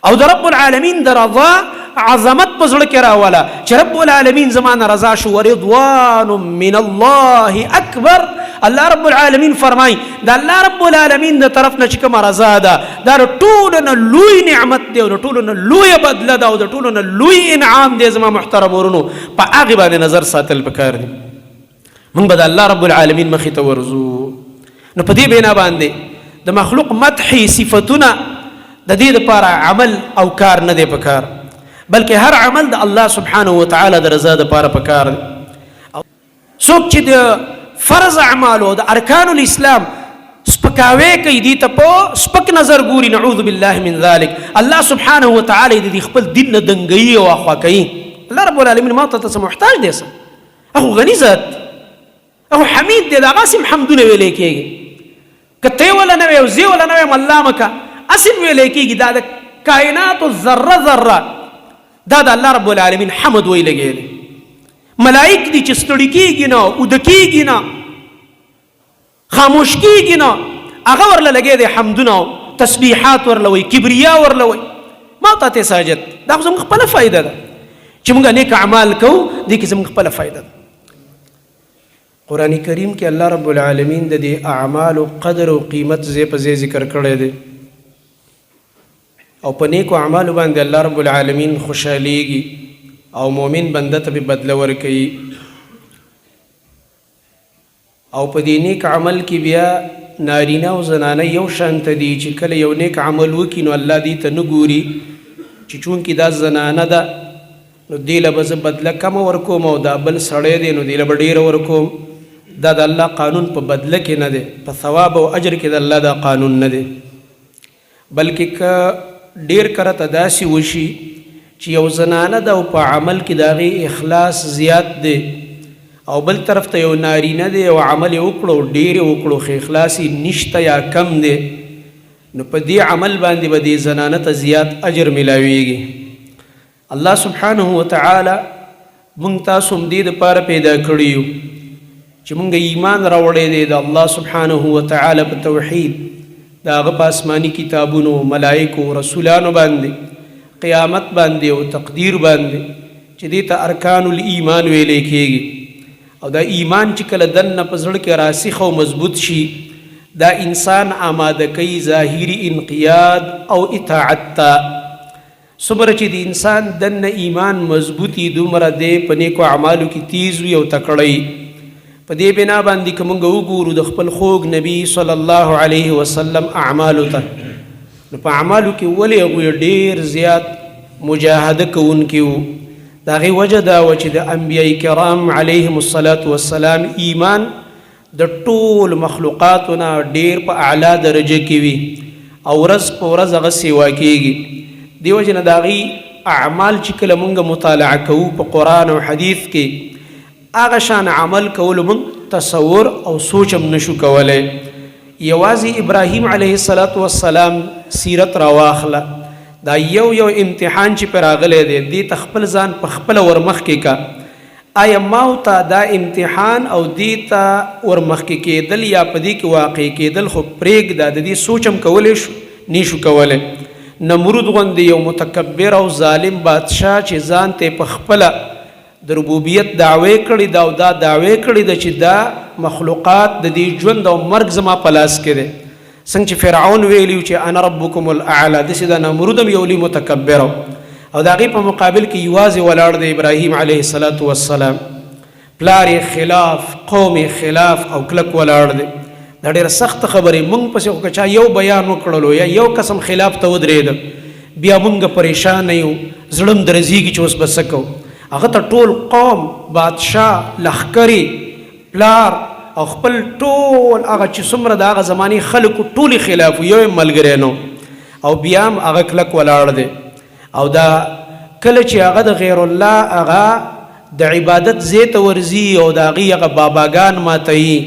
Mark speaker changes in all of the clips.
Speaker 1: او د رب العالمین د رضا عظمت په زړه کې راوله چې رب العالمین زمانه رضا شو. ورضوان من الله اکبر. الله رب العالمین فرمای د الله رب العالمین د طرف نه چې کومه رضا ده دا ټولو نه لوی نعمت دی او د ټولو نه لویه بدله ده او د ټولو نه لوی انعام دی. زما محترم ورونو په هغې باندې نظر ساتل پکار دی. موږ به د الله رب العالمین مخې ته ورځو. نو په دې بنا باندې د مخلوق مدحي صفتونه د دې دپاره عمل او کار نه دی پکار، بلکې هر عمل د الله سبحانه وتعالی د رضا دپاره پکار دی. څوک چې د فرض اعمالو د ارکان الاسلام سپکاوی کوي، دې ته په سپک نظر ګوري، نعوذ بالله من ذلک، الله سبحانه وتعالی د خپل دین نه دنګوي او اخوا کوي. الله رب العالمین ما ته څه محتاج دی؟ څه هغه غني ذات، هغه حمید دی، د هغه اسم حمدونه ویلی کېږي. که ته وله نه وی او زه وله نه ویم الله مکه اسم ویلی کېږي. دا د کائناتو ذره ذره دا د الله رب العالمین حمد وی لګېلی. ملائک دي چې ستړي کېږي نه، اوده کېږي نه، خاموش کېږي نه، هغه ورله لګی دی حمدونه او تسبیحات ورله وی، کبریا ورله وی. ما ته ته ساجد دا خو زموږ خپله فایده ده چې موږ نیک اعمال کوو، دې کې زموږ خپله فایده ده. قرآن کریم کې الله رب العالمین د دې اعمالو قدر او قیمت ځای په ځای ذکر کړی دی او په نیکو اعمالو باندې الله رب العالمین خوشحالیږي او مؤمن بنده ته به بدله ورکوي. او په دې نیک عمل کې بیا نارینه او زنانه یو شانته دي چې کله یو نیک عمل وکړي نو الله دې ته نه ګوري چې چونکې دا زنانه ده نو دې له به زه بدله کمه ورکوم او دا بل سړی دی نو دې له به ډېره ورکوم. دا د الله قانون په بدله کې نه دی، په ثواب او اجر کې د الله دا قانون نه دی. بلکې که ډېر کرته داسې وشي چې یو زنانه ده او په عمل کې د هغې اخلاص زیات دی او بل طرف ته یو نارینه دی او عمل یې وکړو ډېر یې وکړو خو اخلاص یې نشته یا کم دی، نو په دې عمل باندې به دې زنانه ته زیات اجر ملاویږي. الله سبحانه وتعالی موږ تاسو هم دې دپاره پیدا کړي یو چې موږ ایمان راوړی دی د الله سبحانه وتعالی په توحید، د هغه په آسماني کتابونو، ملایکو، رسولانو باندې، قیامت باندې او تقدیر باندې چې دې ته ارکان الایمان ویلی کېږي. او دا ایمان چې کله دننه په زړه کې راسخ او مضبوط شي دا انسان آماده کوي ظاهري انقیاد او اطاعت ته. څومره چې د انسان دننه ایمان مضبوطي دومره دی په نیکو اعمالو کې تیز وي او تکړی. په دې بنا باندې که موږ وګورو د خپل خوږ نبي صلی الله علیه وسلم اعمالو ته، نو په اعمالو کې ولې هغوی ډېر زیات مجاهده کوونکي وو. د هغې وجه دا وه چې د انبیاء کرام علیهم الصلاة والسلام ایمان د ټول مخلوقاتو نه ډېر په اعلی درجه کې وي او ورځ په ورځ هغه سیوا کېږي. دې وجې نه د هغې اعمال چې کله موږ مطالعه کوو په قرآن او حدیث کې هغه شان عمل کولو موږ تصور او سوچ هم نشو کولی. یوازې ابراهیم علیه السلام سیرت راواخله، دا یو امتحان چې پرې راغلی دی دې ته خپل ځان په خپله ورمخکې کا. آیا ما ته دا امتحان او دې ته ورمخکې کېدل یا په دې کې واقع کېدل خو پرېږده، د دې سوچ هم کولی شو نیشو کولی. نمرود غوندې یو متکبر او ظالم بادشاه چې ځان ته په خپله د ربوبیت دعوی کړي دا او دا دعوی کړي ده چې دا مخلوقات د دې ژوند او مرګ زما په لاس کې دی. څنګه چې فرعون ویلي چې انا ربکم الاعلی، داسې دا نمرود هم یو لوی متکبر او د هغې په مقابل کې یوازې ولاړ دی ابراهیم علیه السلام. پلار یې خلاف، قوم یې خلاف او کلک ولاړ دی. دا ډېره سخته خبرې موږ پسې خو که چا یو بیان وکړلو یا یو قسم خلاف ته ودرېده بیا موږ پریشانه یو، زړه م درزیږي چې اوس به څه کوو. هغه ته ټول قوم، بادشاه، لښکرې، پلار او خپل ټول هغه چې څومره د هغه زمانې خلکو ټولې خلاف یو یې ملګری نو او بیا هم هغه کلک ولاړ دی. او دا کله چې هغه د غیر الله هغه د عبادت ځای ته ورځي او د هغې هغه باباګان ماتوي،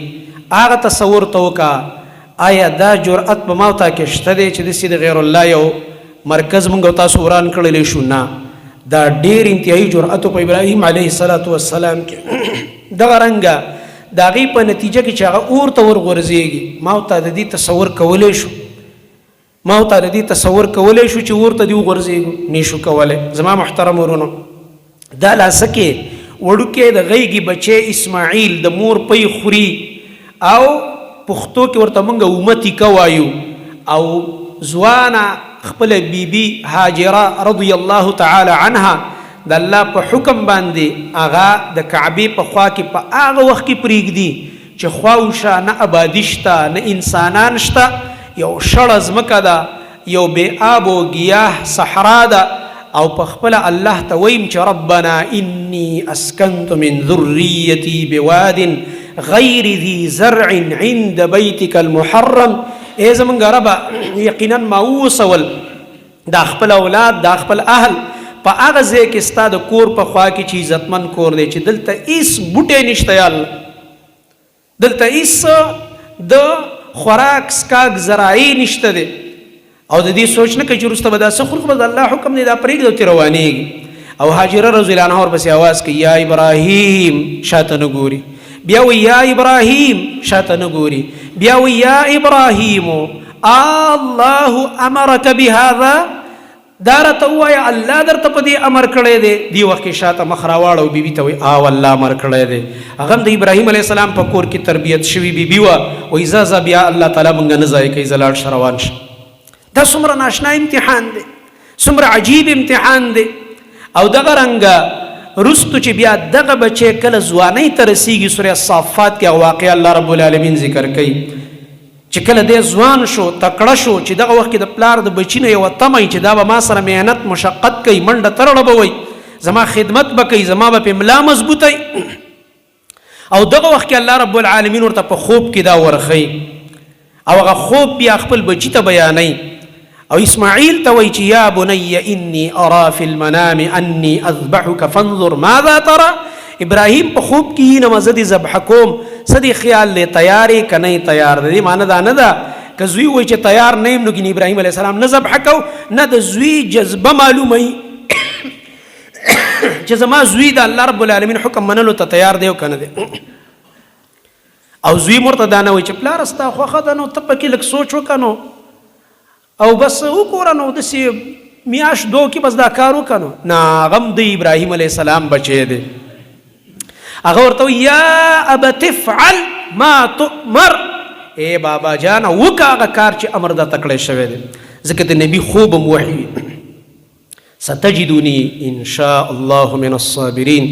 Speaker 1: هغه تصور ته وکړه آیا دا جرأت په ما تا کې شته دی چې داسې د غیر الله یو مرکز موږ او تاسو وران کړلی شو؟ نه، دا ډېر انتهایي جرأت په ابراهیم علیه السلام کې. دغه رنګه د هغې په نتیجه کې چې هغه اور ته ورغورځېږي ما ته د دې تصور کولی شو؟ ما ورته د دې تصور کولی شو چې ورته دې وغورځېږو نه شو کولی. زما محترم ورونو دا لاسه کې وړوکی د غیږې بچی اسماعیل د مور پی خوري او پښتو کې ورته موږ امتی که وایو او ځوانه خپله بیبي هاجره رضی الله تعالی عنها د الله په حکم باندې هغه د کعبې په خوا کې په هغه وخت کې پرېږدي چې خواوشا نه آبادي شته نه انسانان شته، یو شړه ځمکه ده، یو بې آب و ګیاه صحرا ده او په خپله الله ته ویم چې ربنا انی اسکنت من ذریتی بواد غیر ذی زرع عند بیتک المحرم. ای زمونږ ربه یقینا ما ووسول دا خپل اولاد دا خپل اهل په هغه ځای کې ستا د کور په خوا کې چې عزتمن کور دی چې دلته هېڅ بوټی نشته یا الله، دلته هېڅ د خوراک سکاک زراعي نشته دی او د دې سوچ نه کوي چې وروسته به دا څه خورو، خو به د الله حکم دی دا پرېږدي او ترې روانېږي. او هاجره رضی الله عنها ورپسې اواز کوي یا ابراهیم شاته نه ګوري، بیا وی یا ابراهیم شاته نه ګوري، بیا وی یا ابراهیم الله امرک بهذا، دا راته ووایه الله درته په دې امر کړی دی. دې وخت کې شاته مخ راواړه او بیبي ته وایي الله امر کړی دی. هغه هم د ابراهیم علیه السلام په کور کې تربیت شوي بیبي وه، وایي ځه بیا الله تعالی موږ نه ضایع کوي، زه لاړ شه روان شه. دا څومره ناشنا امتحان دی، څومره عجیب امتحان دی. او دغه رنګه رستو چې بیا دغه بچی کله ځوانۍ ته رسیږي، سوره صافات کې واقع الله رب العالمین ذکر کوي چې کله دی ځوان شو تکړه شو چې دغه وخت کې د پلار د بچي نه یوه تمه چې دا به ما سره محنت مشقت کوي، منډه ترړه به وی، زما خدمت به کوي، زما به پې ملا مضبوطی. او دغه وخت کې الله رب العالمین ورته په خوب کې دا ورښیي او هغه خوب بیا خپل بچي ته بیانوي او اسماعیل ته وایي چې یا بنی انی ارا فی المنام انی اذبحک فانظر ماذا ترى. ابراهیم په خوب کې نه مزه دې ذبح کوم، څه دې خیال دی تیار یې که نه تیار دی؟ معنی دا نه ده که زوی وایي چې تیار نه یم نو ګینې ابراهیم علیه السلام نه ذبح کو، نه د زوی جذبه معلوموي چې زما زوی د الله رب العالمین حکم منلو ته تیار دی او که نه دی. او زوی ورته دا نه وایي چې پلاره ستا خوښه ده نو ته پکې لږ سوچ وکړه نو او بس وګوره نو داسې میاشت دو کې بس دا کار وکړه نو. نه هغه هم د ابراهیم علیه السلام بچی دی. هغه ورته وایي یا ابت افعل ما تؤمر، ای بابا جانه وکړه هغه کار چې امر درته کړی شوی دی. ځکه د نبي خوب هم وحي ستجدوني ان شاء الله من الصابرین،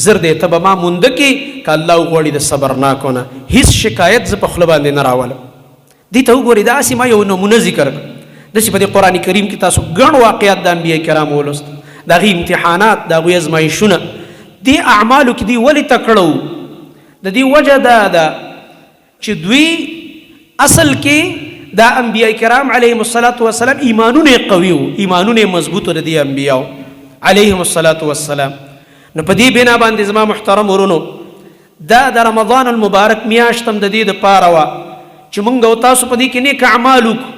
Speaker 1: زر دی ته به ما مونده کې که الله وغواړي د صبرناکو نه. هېڅ شکایت زه په خوله باندې نه راولم. دې ته وګورئ داسې ما یو نمونه ذکر کړ، داسې په دې قرآن کریم کې تاسو ګڼ واقعات د انبیا کرام ولوست، د هغې امتحانات، د هغوی ازمایښونه. دې اعمالو کې دوی ولې تکړه وو؟ د دې وجه دا ده چې دوی اصل کې دا انبیا کرام علیهم الصلاة والسلام ایمانونه قوي وو، ایمانونه مضبوط وو د دې انبیاو علیهم الصلاة والسلام. نو په دې بنا باندې زما محترم ورونو دا د رمضان المبارک میاشت هم د دې دپاره وه چې موږ او تاسو په دې کې نیک اعمال وکړو،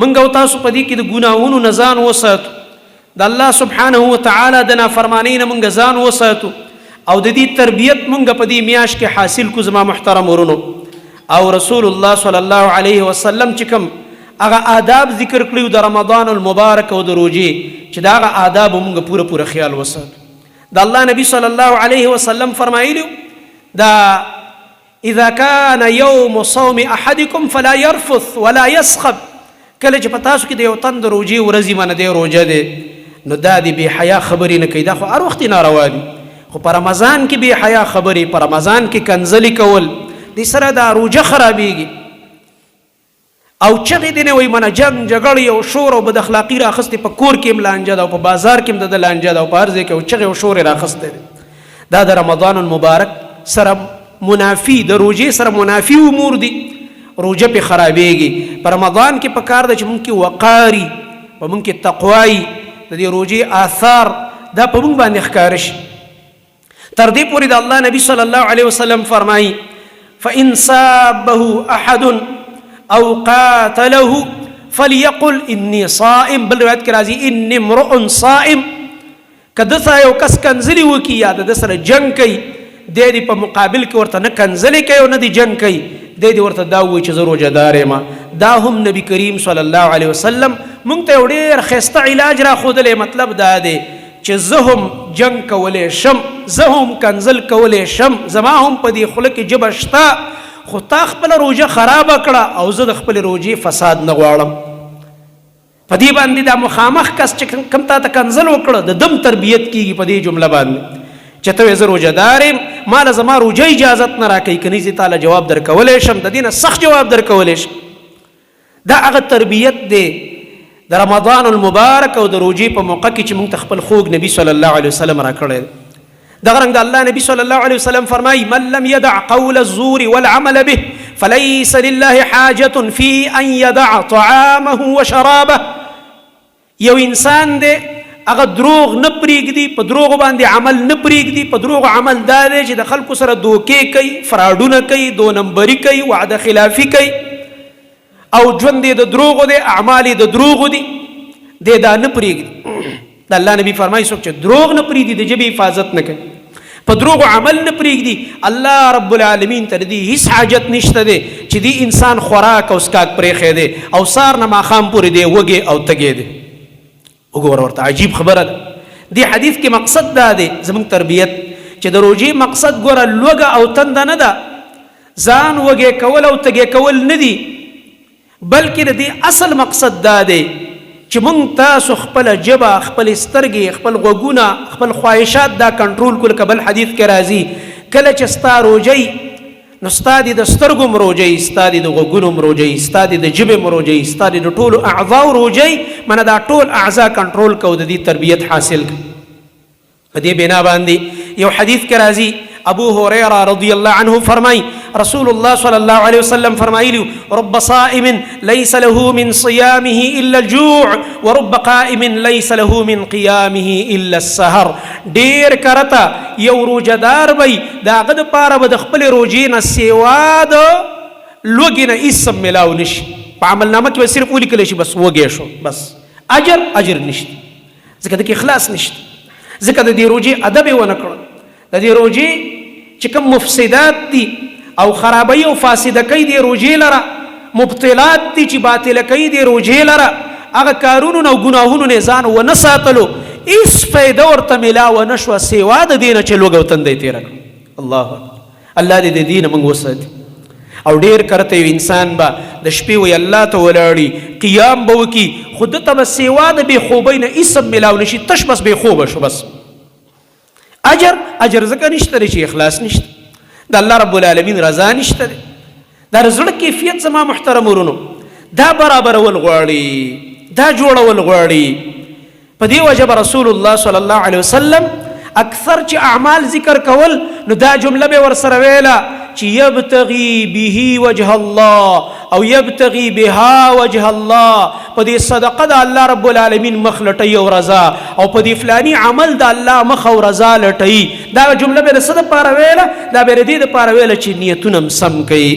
Speaker 1: موږ او تاسو په دې کې د ګناهونو نه ځان وساتو، د الله سبحانه وتعالی د نافرمانۍ نه موږ ځان وساتو او د دې تربیت موږ په دې میاشت کې حاصل کړو زما محترم ورونو. او رسول الله صلی الله علیه وسلم چې کوم هغه آداب ذکر کړي د رمضان المبارک او د روژې چې د هغه آدابو موږ پوره خیال وساتو. د الله نبی صلی الله علیه وسلم فرمایلی دا اذا كان يوم صوم احدكم فلا يرفث ولا يسخب، کله چې په تاسو کې د یو تن د روژې ورځې باندې روژه دی نو دا د بې حیا خبرې نه کوي، دا خو هر وخت ناروا دي، خو په رمضان کې بې حیا خبرې، په رمضان کې کنځلې کول، دې سره دا روژه خرابېږي. او چغې دې نه وایي منه جنګ جګړې او شور او بد اخلاقي راخستې، په کور کې هم لانجه ده او په بازار کې هم د ده لانجه ده او په هر ځای کې او چغې او شور یې راخستی دی. دا د رمضان المبارک سره منافي، د روژې سره منافي امور دي، روژه پې خرابېږي. په رمضان کې په کار ده چې مونږ کې وقاري، په مونږ کې تقوایي، د دې روژې آثار دا په مونږ باندې ښکاره شي. تر دې پورې د الله نبي صلی الله علیه وسلم فرمایي فإن سابه أحد أو قاتله فليقل إني صائم، بل روایت کې راځي إني امرؤ صائم. که ده سره یو کس کنځلې وکړي یا د ده سره جنګ کوي، دی دې په مقابل کې ورته نه کنځلې کوي او نه دې جنګ کوي، دی دې ورته دا ووایي چې زه روژهدار یم. دا هم نبی کریم صلی الله علیه وسلم مونږ ته یو ډېر ښایسته علاج راښودلی. مطلب دا دی چې زه هم جنګ کولی شم، زه هم کنزل کولی شم، زما هم په دې خوله کې ژبه شته، خو تا خپله روژه خرابه کړه او زه د خپلې روژې فساد نه غواړم. په دې باندې دا مخامخ کس چې کوم تا ته کنزل وکړه د دم تربیت کېږي په دې جمله باندې چې ته زه روژهدار یم، ما له زما روژه اجازت نه راکوي، که نه زه تاله جواب درکولی شم، د دې نه سخت جواب درکولی شم. دا هغه تربیت دی د رمضان المبارک او د روژې په موقع کې چې موږ ته خپل خوږ نبي صلی الله علیه وسلم راکړی. دغه رنګ د الله نبي صلی الله علیه وسلم فرمایي من لم يدع قول الزور والعمل به فليس لله حاجة في ان يدع طعامه وشرابه. یو انسان دی هغه دروغ نه پرېږدي، په دروغو باندې عمل نه پرېږدي. په دروغ عمل دا دی چې د خلکو سره دوکې کوي، فراډونه کوي، دو نمبري کوي، وعده خلافي کوي، او ژوند یې د دروغو دی، اعمال یې د دروغو دي، دی دا نه پرېږدي. د الله نبي فرمایي څوک چې دروغ نه پرېږدي د ژبې حفاظت نه کوي، په دروغو عمل نه پرېږدي، الله رب العالمین ته د دې هیڅ حاجت نشته دی چې دې انسان خوراک او څښاک پرېښی دی او سهار نه ماښام پورې دی وږی او تږی دی. وګوره ورته عجیب خبره ده. دې حدیث کې مقصد دا دی زموږ تربیت چې د روژې مقصد ګوره لوږه او تنده نه ده، ځان وږی کول او تږی کول نه دي، بلکې د دې اصل مقصد دا دی چې مونږ تاسو خپله ژبه، خپلې سترګې، خپل غوږونه، خپل خواهشات دا کنټرول کړو. که بل حدیث کې راځي کله چې ستا روژئ نو ستا دې د سترګو م روژئ، ستا دې د غوږونو م روژئ، ستا دې د ژبې م روژئ، ستا دې د ټولو اعضاو روژئ. منه دا ټول اعضا کنټرول کو، د دې تربیت حاصل کو. په دې بنا باندې یو حدیث کې راځي ابو هريره رضی الله عنه فرمای رسول الله صلی الله علیه وسلم فرمایلی رب صائم ليس له من صيامه الا الجوع ورب قائم ليس له من قيامه الا السهر. ډیر کرتا یو روزدار وي داغه د پاره به د خپل روزې نه سیوا د لوګي نه اسم ملاو نشي، په عمل نامه کې صرف ولیکل شي بس وګې شو، بس اجر نشته، ځکه د اخلاص نشته، ځکه د دې روزې ادب ونه کړ. د دې روزې چې کوم مفسدات دي او خرابی او فاسده کوي د روزې لره، مبطلات دي چې باطل کوي د روزې لره، هغه کارونو او ګناهونو نه ځان ونه ساتلو، هیڅ فایده ورته ملاوه نه شوه سوا د دې نه چې لوږه او تندی تېره کړه. الله دې د دې نه موږ وساتي. او ډېر کرته یو انسان به د شپې وی الله ته ولاړي، قیام به وکړي، خو ده ته به سوا د بې خوبۍ نه هېڅ ملاو نه شي، تش بس بې خوبه شو، بس اجر ځکه نشته دی چې اخلاص نشته، د الله رب العالمین رضا نشته دی. دا زړه کیفیت زما محترم ورونو دا برابرول غواړي، دا جوړول غواړي. په دې وجه به رسول الله صلی الله علیه وسلم اکثر چې اعمال ذکر کول نو دا جمله به ورسره ویله چې یبتغي به وجه الله او یبتغي بها وجه الله. په دې صدقه د الله رب العالمین مخ لټوي او رضا، او په دې فلانی عمل د الله مخ او رضا لټوي. دا جمله به د څه دپاره ویله؟ دا به د دې دپاره ویله چې نیتونه هم سم کوي.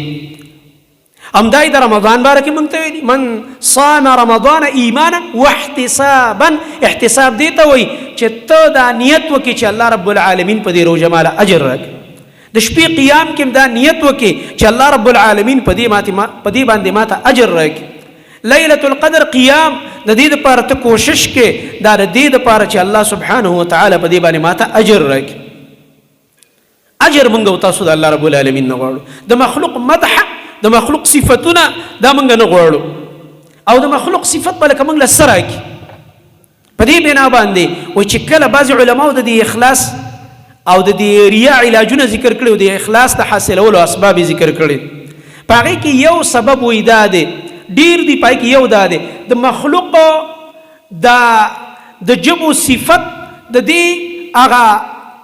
Speaker 1: همدای د رمضان باره کې مونږ ته ویلي من صام رمضان ایمانا واحتسابا. احتساب دې ته وایي چې ته دا نیت وکړي چې الله رب العالمین په دې روژه ماله اجر راکړي. د شپې قیام کې دا نیت وکړي چې الله رب العالمین په دې باندې ماته اجر راکړي. لیلة القدر قیام د دې دپاره ته کوشش کې دا د دې دپاره چې الله سبحانه وتعالی په دې باندې ماته اجر راکړي. اجر مونږ او تاسو د الله رب العالمین نه غواړو، د مخلوق مدح، د مخلوق صفتونه دا مونږ نه غواړو، او د مخلوق صفت به لکه مونږ له څه راکړي. په دې بنا باندې وایي چې کله بعضې علماو د دې اخلاص او د دې ریا علاجونه ذکر کړي او د اخلاص د حاصلولو اسباب ذکر کړي، په هغې کې یو سبب وایي دا دی، ډیر دی پای کې یو دا دی د مخلوق د ژبو صفت د دې هغه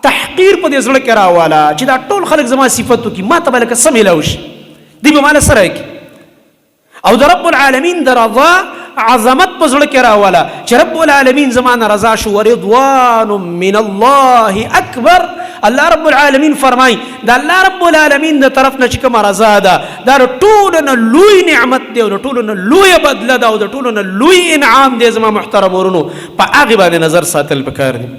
Speaker 1: تحقیر په دې زړه کې راواله چې دا ټول خلک زما صفت وکړي، ما ته به لکه څه میلاو شي، دی به ماله سره وکړي. او د رب العالمین د رضا عظمت په زړه کې راواله چې رب العالمین زما نه رضا شو. ورضوان من الله اکبر. الله رب العالمین فرمای د الله رب العالمین د طرف نه چې کومه رضا ده دا د ټولو نه لوی نعمت دی او د ټولو نه لویه بدله ده او د ټولو نه لوی انعام دی. زما محترم ورونو په هغې باندې نظر ساتل پکار دی.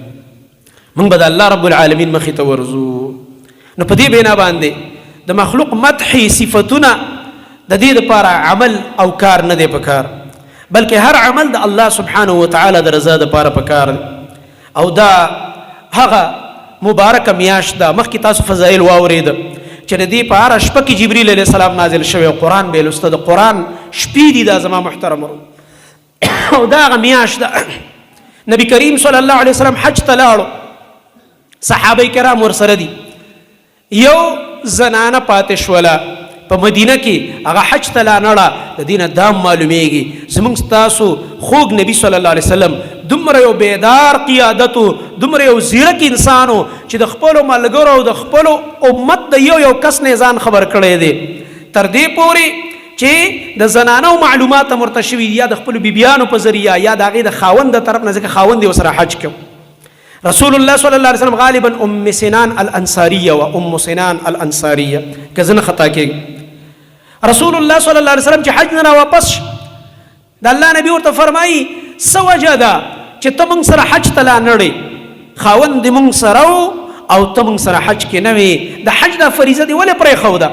Speaker 1: موږ به د الله رب العالمین مخې ته ورځو. نو په دې بنا باندې د مخلوق مدحي صفتونه د دې لپاره عمل او کار نه دی پکار، بلکې هر عمل د الله سبحانه وتعالی د رضا لپاره پکار دی. او دا هغه مبارکه میاشت ده. مخکې تاسو فضایل واورېده چې د دې په هره شپه کې جبریل علیه السلام نازل شوی او قرآن به یې لوسته. د قرآن شپې دي دا زما محترم او دا هغه میاشت ده. نبی کریم صلی الله علیه وسلم حج ته لاړو، صحابه کرام ورسره دي. یو زنانه پاتې شوله په مدینه کې، هغه حج ته لا نړه. د دې نه دا معلومیږي زموږ ستاسو خوږ نبی صلی الله علیه وسلم دومره یو بیدار قیادتو، دومره یو زیرک انسانو چې د خپلو ملګرو او د خپلو امت د یو یو کس نه ځان خبر کړی دی، تر دې پورې چې د زنانو معلومات ورته شوي یا د خپلو بیبیانو په ذریعه یا د هغې د خاوند د طرف نه، ځکه خاوند یې ورسره حج کوي. رسول الله صلی الله علیه وسلم غالبا ام سنان الانصاریه و ام سنان الانصاریه که زه نه خطا کېږم. رسول الله صلی الله علیه وسلم چې حج نه راواپس د الله نبي ورته فرمایي څه وجه ده چې ته موږ سره حج ته لا نړې، خاوند دې موږ سره او ته موږ سره حج کې نه وې، د حج دا فریضه دې ولې پرېښوده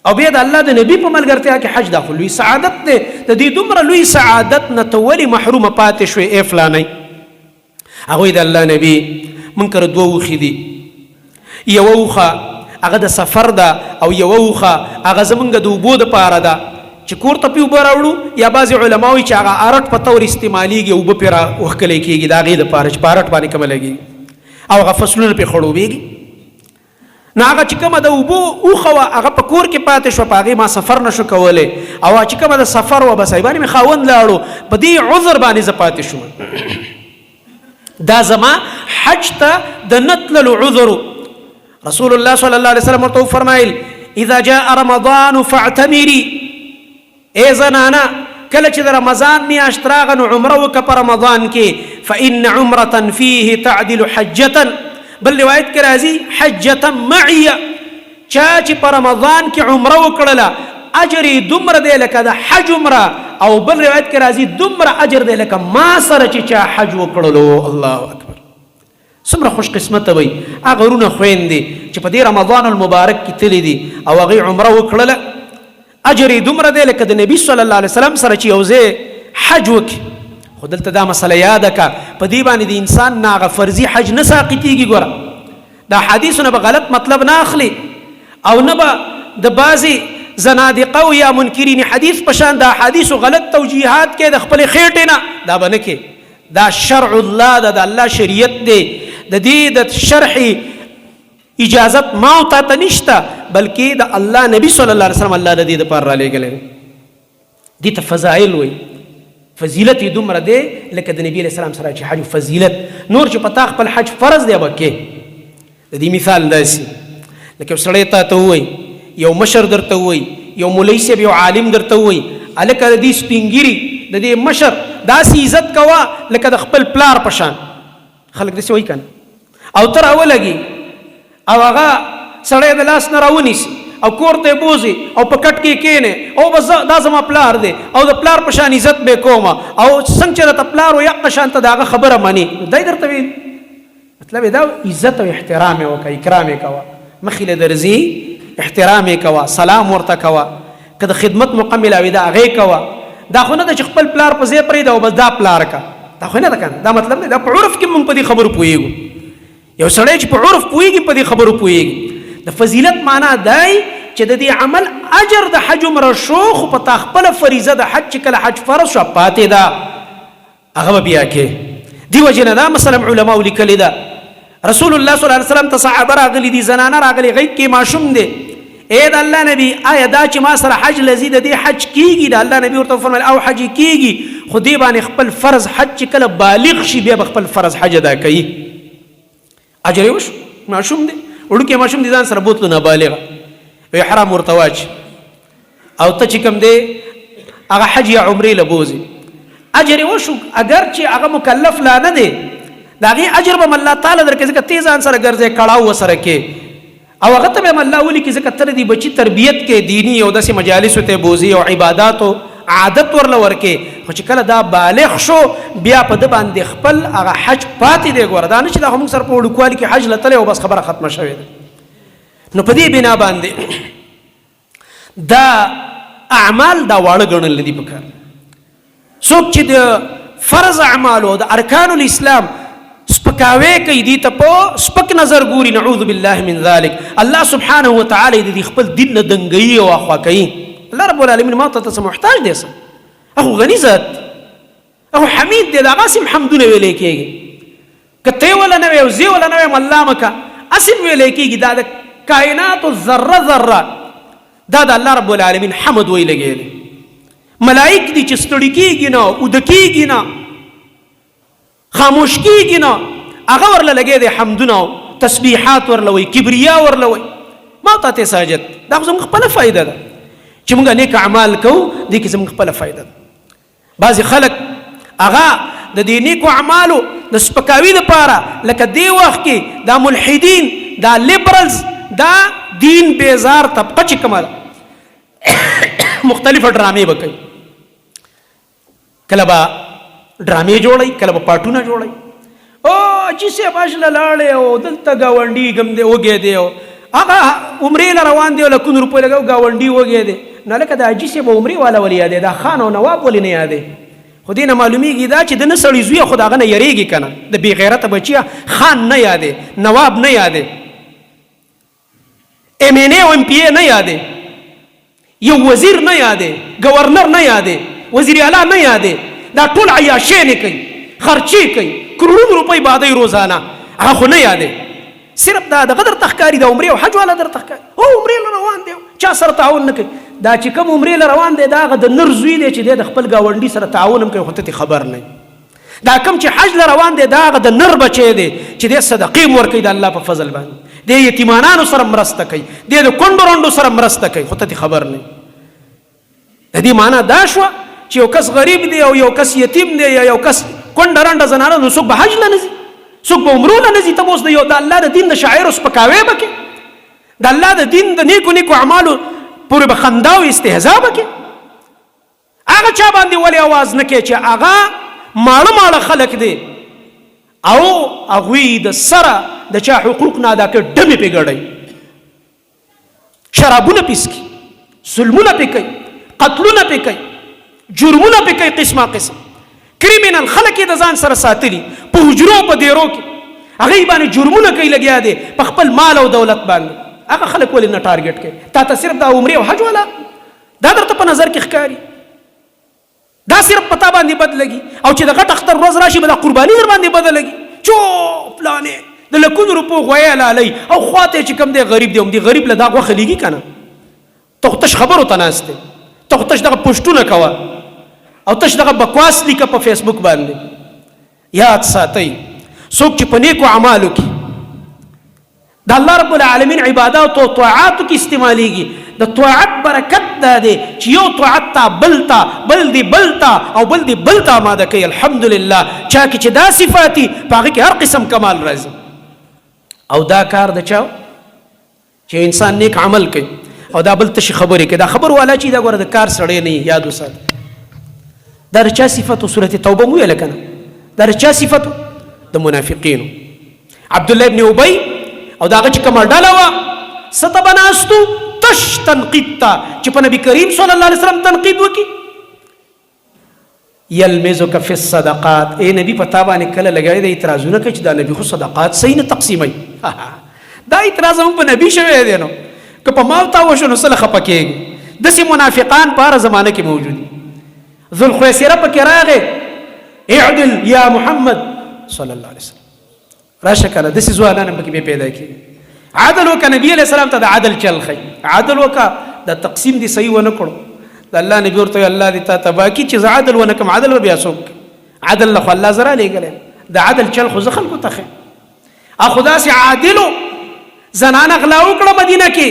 Speaker 1: او بیا د الله د نبي په ملګرتیا کې حج دا خو لوی سعادت دی، د دې دومره لوی سعادت نه ته ولې محرومه پاتې شوې ای فلانی؟ هغوی د الله نبي موږ کره دوه اوښې دي، یوه اوښه هغه د سفر ده او یوه اوښه هغه زموږ د اوبو دپاره ده چې کور ته پې اوبه راوړو، یا بعضې علما وایي چې هغه ارټ په طور استعمالیږي، اوبه پرې راوښکلی کېږي د هغې دپاره چې په ارټ باندې کومه لګېږي او هغه فصلونه پرې خړوبېږي. نو هغه چې کومه د اوبو اوښه وه هغه په کور کې پاتې شوه، په هغې ما سفر نه شو کولی، او چې کومه د سفر وه بس باندې مې خاوند لاړو، په دې عذر باندې زه پاتې شوم. دا زما حج ته د نه تللو عذر. رسول الله صلی الله علیه وسلم ورته وفرمایل اذا جاء رمضان فاعتمري، ای زنانا کله چې د رمضان میاشت راغه نو عمره وکړه په رمضان کې، فإن عمرة فيه تعدل حجة، بل روایت کې راځي حجة معیه، چا چې په رمضان کې عمره وکړله اجر یې دومره دی لکه د حج عمره، او بل روایت کې راځي دومره اجر دی لکه ما سره چې چا حج وکړلو. الله اکبر، څومره خوش قسمته وي هغه ورونه خویندې چې په دې رمضان المبارک کې تللی دي او هغې عمره وکړله، اجر یې دومره دی لکه د نبي صلی الله علیه وسلم سره چې یو ځای حج وکړي. خو دلته دا مسله یاده که په دې باندې د انسان نه هغه فرضي حج نه ساقطېږي. ګوره د احادیثو نه به غلط مطلب نه اخلي او نه به د بعضې زنادقه او یا منکرین حدیث په شان د احادیثو غلط توجیهات کې د خپلې خېټې نه، دا به نه کې. دا شرع الله ده، د الله شریعت دی، د دې د شرح اجازت ما او تا ته نشته، بلکې د الله نبی صلی الله علیه وسلم الله د دې دپاره رالیږلی. دې ته فضایل وایي، فضیلت یې دومره دی لکه د نبي علیه السلام سره چې حج فضیلت. نور چې په تا خپل حج فرض دی به کې. د دې مثال داسې لکه یو سړی تا ته ووایي، یو مشر درته ووایي، یو مولوي صاحب یو عالم درته ووایي هلکه د دې سپینګیري د دې مشر داسې عزت کوه لکه د خپل پلار په شان. خلک داسې وایي که نه؟ او ته راولګي او هغه سړی د لاس نه راونیسي او کور ته یې بوځي او په کټ کې کښېنې او بس دا زما پلار دی او د پلار په شان عزت به کومه، او څنګه چې راته پلار و یقه شان ته د هغه خبره مني، دا یې درته ویل. مطلب یې دا عزت او احترام یې وکړه، اکرام یې کوه، مخې له درځي احترام یې کوه، سلام ورته کوه، که د خدمت مکمله وي د هغې کوه. دا خو نه ده چې خپل پلار په ځای پرېږده او بس دا پلار که، دا خو نه ده که نه. دا مطلب نه، دا په عرف کې موږ په دې خبرو پوهېږو. یو سړی چې په عرف پوهېږي په دې خبرو پوهېږي. د فضیلت معنا دی چې د دې عمل اجر د حج عمره شو، خو په تا خپله فریضه د حج چې کله حج فرض شو پاتې ده هغه به بیا کې. دې وجې نه دا مثلا علماو لیکلې ده. رسول الله صلی الله علیه وسلم ته صحابه راغلي دي، زنانه راغلي، غیږ کې ماشوم دی. ای د الله نبی آیا دا چې ما سره حج لذي د دې حج کېږي؟ د الله نبي ورته وفرمیل او حج کېږي، خو دې باندې خپل فرض حج چې کله بالغ شي بیا به خپل فرض حج ادا کوي. اجر یې وشو، ماشوم دی، وړوکی ماشوم دی، ځان سره بوتلو نابالغه، احرام ورته واچي او ته چې کوم دی هغه حج یا عمرې له بوځي، اجر یې وشو. اگر چې هغه مکلف لا نه دی د هغې اجر به م الله تعالی درکړي، ځکه ته ځان سره ګرځې، کړاو ورسره کې، او هغه ته به م الله ولیکي، ځکه ته د دې بچي تربیت کې دیني او داسې مجالسو ته بوځي او عباداتو عادت ورله ورکې. خو چې کله دا بالغ شو بیا په ده باندې خپل هغه حج پاتې دی. ګوره دا نه چې دا خو موږ سره په وړوکوالي کې حج له تللی او بس خبره ختمه شوې ده. نو په دې بنا باندې دا اعمال دا واړه ګڼل دي پکار. څوک چې د فرض اعمالو د ارکان الاسلام سپکاوی کوي دي ته په سپک نظر ګوري، نعوذ بالله من ذلک. الله سبحانه وتعالی د خپل دین نه دنګي او اخوا کوي. الله رب العالمین ما ته محتاج دی، هغه غني ذات، هغه حمید دی، دا غاسم حمدونه ویلې کېږي. که ته ولا نه وي او زه ولا نه وي الله مکه اسم ویلې کېږي. دا د کائنات ذره ذره دا د الله رب العالمین حمد ویلې کېږي. ملائک دي چې ستړي کېږي نه، اوده کېږي نه، خاموش کېږي نه، هغه ورله لګې دی حمدونه او تسبیحات ورله وي، کبریا ورله وي. ما ته ساجد دا خو زموږ خپله فایده ده چې موږ نیک اعمال کوو، دې کې زموږ خپله فایده ده. بعضې خلک هغه د دې نیکو اعمالو د سپکاوي دپاره لکه دې وخت کې دا ملحدین، دا لیبرلز، دا دین بیزار طبقه چې کومه ده مختلفه ډرامې به کوي. کله به ډرامې جوړوي، کله به پاټونه جوړوي. او چې صاحب اشله لاړې او دلته ګاونډي ګم دی وږی دی، او هغه عمرې له روان دی او لکونه روپۍ لګو ګاونډي وږی دی. نه لکه د حاجي صاحب عمرې والا ولې یادې، دا خان او نواب ولې نه یادې؟ خو دې نه معلومیږي دا چې د نه سړي زویه خو د هغه نه یریږي که نه، د بې غیرته بچیه خان نه یادې، نواب نه یادې، ایم این اے او ایم پی اے نه یادې، یو وزیر نه یادې، گورنر نه یادې، وزیر اعلی نه یادې. دا ټول عیاشینې کوي، خرچې کوي، کروڑونو روپۍ بادوي روزانه، هغه خو نه یادې. صرف دا دغه درته ښکاري، د عمرې او حج والا درته ښکاري. او عمرې له روان دی، چا سره تعاون نه کوي. دا چې کوم عمرې له روان دی دا هغه د نر زوی دی چې دی د خپل ګاونډي سره تعاون هم کوي، خو ته خبر نه. دا کوم چې حج له روان دی دا هغه د نر بچی دی چې دی صدقې هم ورکوي د الله په فضل باندې، دی یتیمانانو سره مرسته کوي، دی د کونډو رنډو سره مرسته کوي، خو ته خبر نه. د دې معنا دا شوه چې یو کس غریب دی او یو کس یتیم دی یا یو کس کونډه رنډه زنانه، نو څوک به حج له نه ځي، څوک به عمرو له نه ځي. ته به اوس د الله د دین د شاعرو سپکاوی به کوې، د الله د دین د نیکو نیکو اعمالو پورې به خندا او استهزا به کوې. هغه چا باندې ولې اواز نه کوې چې هغه ماړه ماړه خلک دی او هغوی د سره د چا حقوق نه ادا کوي، ډمې پې ګډوي، شرابونه پې څښي، ظلمونه پې کوي، قتلونه پې کوي، جرمونه پې کوي، قسمه قسم کریمینل خلک یې د ځان سره ساتلي په حجرو په دیرو کې، هغوی باندې جرمونه کوي لګیا دی په خپل مال او دولت باندې. هغه خلک ولې نه ټارګېټ کوي؟ تا ته صرف دا عمرې او حج والا دا درته په نظر کې ښکاري، دا صرف په تا باندې بد لګي. او چې د غټ اختر ورځ راشي به دا قرباني در باندې بده لګي، چو پلانې د لکونو روپو غویه لالۍ او خواته چې کوم دی غریب دی، هم دی غریب له دا غوښه لګي که نه؟ ته خو تش خبرو ته ناست دی، ته خو تش دغه پوسټونه کوه او تش دغه بکواس لیکه په فیسبوک باندې. یاد ساتئ څوک چې په نیکو اعمالو کې د الله رب العالمین عبادات او طاعاتو کې استعمالیږي، د طاعت برکت دا دی چې یو طاعت تا بلتا بل دی بلتا او بل دی بلتا ماده کوي. الحمدلله چا کې چې دا صفاتي په هغې کې هر قسم کمال راځي. او دا کار د چا چې انسان نیک عمل کوي او دا بل تشي خبرې کوي، دا خبر والا چې دا ګوره د کار سړی نه یاد وسات. دا د چا صفتو؟ سورة توبه مو ویله که نه؟ دا د چا صفتو؟ د منافقینو. عبدالله ابن ابی او دا هغه چې کومه ډله وه څه ته به ناستو؟ تش تنقید ته چې په نبي کریم صلی الله علیه وسلم تنقید وکړي. یلمزک فی الصدقات، ای نبی په تا باندې کله لګوي د اعتراضونه کوي چې دا نبي خو صدقات صحیح نه تقسیموي. دا اعتراض هم په نبي شوی دی، نو که په ما تا وشو نو څه له خفه کېږي. داسې منافقان په هره زمانه کې موجود دي. ذوالخویسره پکې راغی، اعدل یا محمد صلی الله علیه وسلم، راشه کنه داسې ځوانان هم پکې بیا پیدا کېږي. عدل وکړه، نبي علیه السلام ته د عدل چل ښیي، عدل وکړه، دا تقسیم دې صحیح ونه کړو. د الله نبي ورته وایي الله دې تا تباه کړي چې زه عدل ونه کړم. عدل به بیا څوک کوي؟ عدل له خو الله زه رالیږلی، د عدل چل خو زه خلکو ته ښیم. او خو داسې عادلو زنانه غلا وکړه مدینه کې،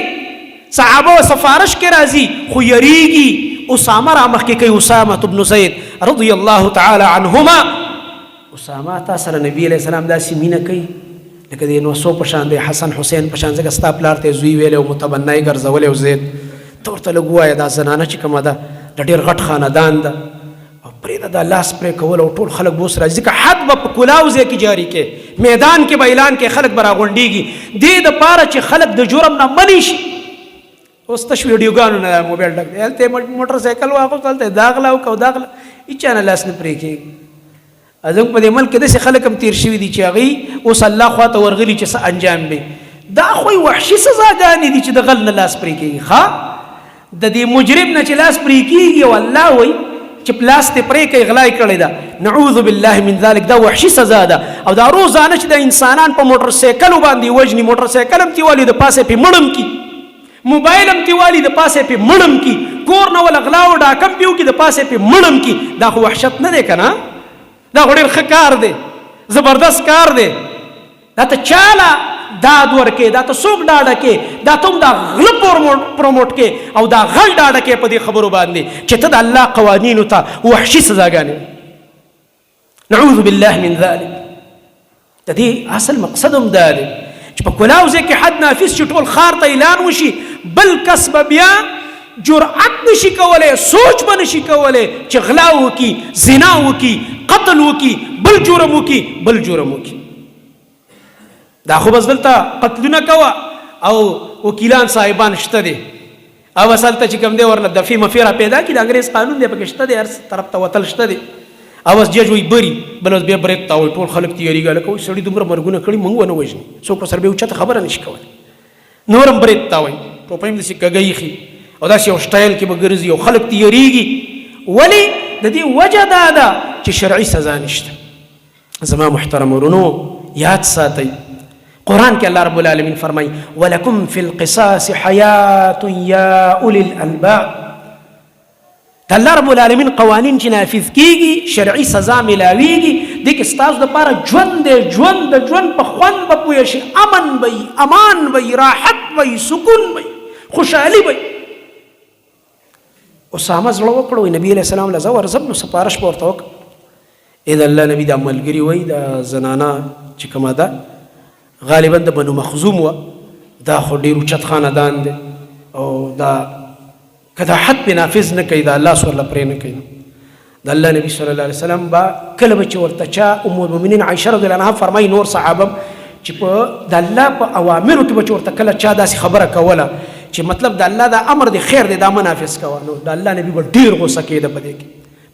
Speaker 1: صحابه و سفارش کې راځي خو یریږي. اسامه را مخکې کوي، اسامه بن زید رضی الله تعالی عنهما. اسامه تا سره نبی علیه السلام داسې مینه کوي لکه د نوسو په شان دی، حسن حسین په شان، ځکه ستا پلار ته زوی ویلی او متبنا یې ګرځولی او زید. ته ورته لږ ووایه دا زنانه چې کومه ده د ډېر غټ خاندان ده او پرېږده دا لاس پرې کول او ټول خلک به اوس راځي، ځکه حد به په کلاو ځای کې جاري کې، میدان کې به اعلان کې، خلک به راغونډېږي دې دپاره چې خلک د جرم نه منې شي. اوس تش ویډیوګانو نه موبایل ډک دی هلته موټر سایکل واغوست هلته داغله وکړو داغله هېچا نه لاس نه پرې کېږي زموږ په دې ملک کې داسې خلک هم تېر شوي دي چې هغوی اوس الله خواته ورغلي چې څه انجام دی دا خو وحشي سزاګانې دي چې د غل نه لاس پرې کېږي ښه د دې مجرم نه چې لاس پرې کېږي او الله وایي چې لاس دې پرې کوي غلا یې کړې ده نعوذ بالله من ذلک دا وحشي سزا ده او دا روزانه چې د انسانان په موټر سایکلو باندې وژني موټر سایکل هم تیوالي د پاسه پې مړم کی موبایل هم تیوالي د پاسه پې مړم کی کور نه ول غلا او ډاکم پیو کی د پاسه پې مړم کی دا خو وحشت نه دی که نه دا خو ډېر ښه کار دی زبردست کار دی دا ته چاله داد ورکې دا ته څوک ډاډه کې دا ته هم دا غله پروموټ کې او دا غل ډاډه کې په دې خبرو باندې چې ته د الله قوانینو ته وحشي سزاګانې نعوذ بالله من ذلک د دې اصل مقصد هم دا دی چې په کلاو ځای کې حد نافظ چې ټول ښار ته اعلان وشي بل کس به بیا جرأت نشي کولی سوچ به نشي کولی چې غلا وکړي زنا وکړي قتل وکړي بل جرم وکړي دا خو بس دلته قتلونه کوه او وکیلان صاحبان شته دي او بس هلته چې کوم دی ورله دفې مفې را پیدا کړي د انګریز قانون دی پکې شته دی هر طرف ته وتل شته دی او بس جج وایي بري بل اوس بیا بریک ته وایي ټول خلک تیارېږي هلکه وایي سړي دومره مرګونه کړي موږ ونه وژني څوک ورسره بیا اوچته خبره نشي کولی نور هم بریک ته وایي ټوپۍ هم داسې کږه ایښي او داسې یو سټایل کې به ګرځي او خلک تیارېږي ولې د دې وجه دا ده چې شرعي سزا نشته زما محترم ورونو یاد ساتئ قرآن کې الله رب العالمین فرمایي ولکم فی القصاص حیات یا اولی الالباب د الله رب العالمین قوانین چې نافذ کیږي شرعي سزا ملاویږي دې کې ستاسو دپاره ژوند دی ژوند د ژوند په خوند به پوه شي امن به وي امان به وي راحت به وي سکون به وي خوشحالي به وي اسامه زړه وکړو وایي نبي علیه السلام له زه ورځم نو سپارش به ورته وکړم د الله نبي دا ملګري وایي د زنانه چې کومه ده غالبا د بنو مخزوم و دا خو ډېر اوچت خاندان دی او دا که دا حد پې نافظ نه کوي دا الله سورله پرې نه کوي د الله نبي صلی الله علیه وسلم به کله به چې ورته چا ام المؤمنین عایشه رضی الله عنها فرمایي نور صحابه چې په د الله په اوامرو کې به چې ورته کله چا داسې خبره کوله چې مطلب د الله دا امر دی خیر دی دا مه نافظ کوه نو د الله نبي به ډېر غوسه کېده په دې کې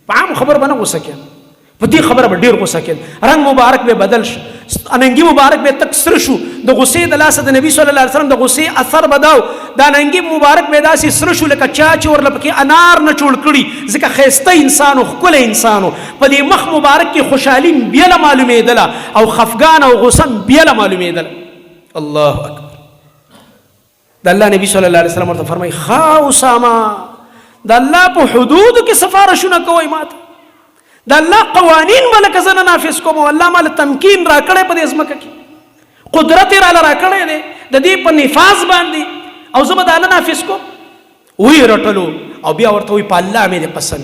Speaker 1: په عام خبر به نه غوسه کېده په دې خبره به ډېر غوسه کېده رنګ مبارک به بدل شو اننګي مبارک به تک سره شو د غصې د لاسه د نبي صلی الله علیه وسلم د غصې اثر به داو دا اننګي مبارک به داسې سره شو لکه چا چې ورله پکې انار نه جوړ کړي ځکه ښایسته انسان و ښکلی انسان و په دې مخ مبارک کې خوشحالي بیله معلومېدله او خفګان او غصه بیله معلومېدله الله اکبر د الله نبي صلی الله علیه وسلم ورته فرمایي ښه اسامه د الله په حدودو کې سفارشونه کوئ ماته د الله قوانین به لکه زه نه نافظ کوم او الله ماله تمکین راکړی په دې ځمکه کې قدرت یې راله راکړی دی د دې په نفاذ باندې او زه به دا نه نافظ کوم ویې رټلو او بیا ورته وایي په الله مې دې قسم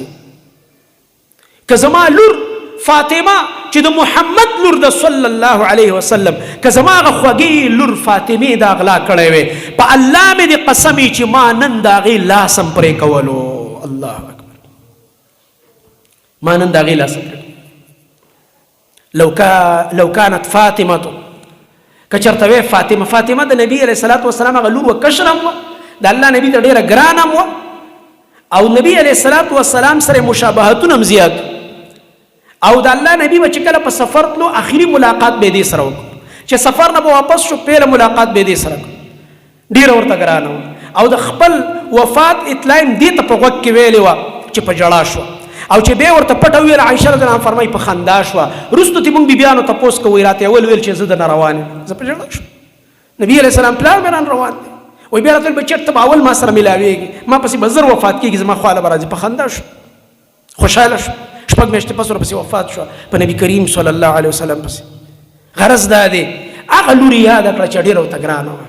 Speaker 1: که زما لور فاطمه چې د محمد لور د صلی الله علیه وسلم که زما هغه خوږې لور فاطمې دا غلا کړی وی په الله مې دې قسم چې ما نن د هغې لاس هم پرې کولو الله اکبر ما نن د هغې لاس هم پرې لو كانت فاطمه که چېرته وی فاطمه د نبي علیه الصلاة والسلام هغه لور و کشر هم وه د الله نبي ته ډېره ګران هم وه او نبي علیه الصلاة والسلام سره مشابهتونه هم زیات او د الله نبي به چې کله په سفر تلو اخري ملاقات به دې سره وکړو چې سفر نه به واپس شو پیله ملاقات به دې سره کړو ډېره ورته ګرانه وه او د خپل وفات اطلاع هم دې ته په غوږ کې ویلې وه چې په ژړا شوه او چې بیا ورته پټه وویل عایشه رضی الله عنها فرمایي په خندا شوه وروستو ته موږ بیبیانو تپوس کوو راته یې ویل چې زه درنه روان یم زه په ژړا شوم نبي علیه السلام پلار مې ران روان دی وایي بیا راته ویل به چېرته به اول ما سره میلاویږي ما پسې به زر وفات کېږي زما خواله به راځي په خندا شو خوشحاله شو شپږ میاشتې پس ورپسې وفات شوه په نبي کریم صلی الله علیه وسلم پسې غرض دا دی هغه لور یې یاده کړه چې ډېره ورته ګرانه وه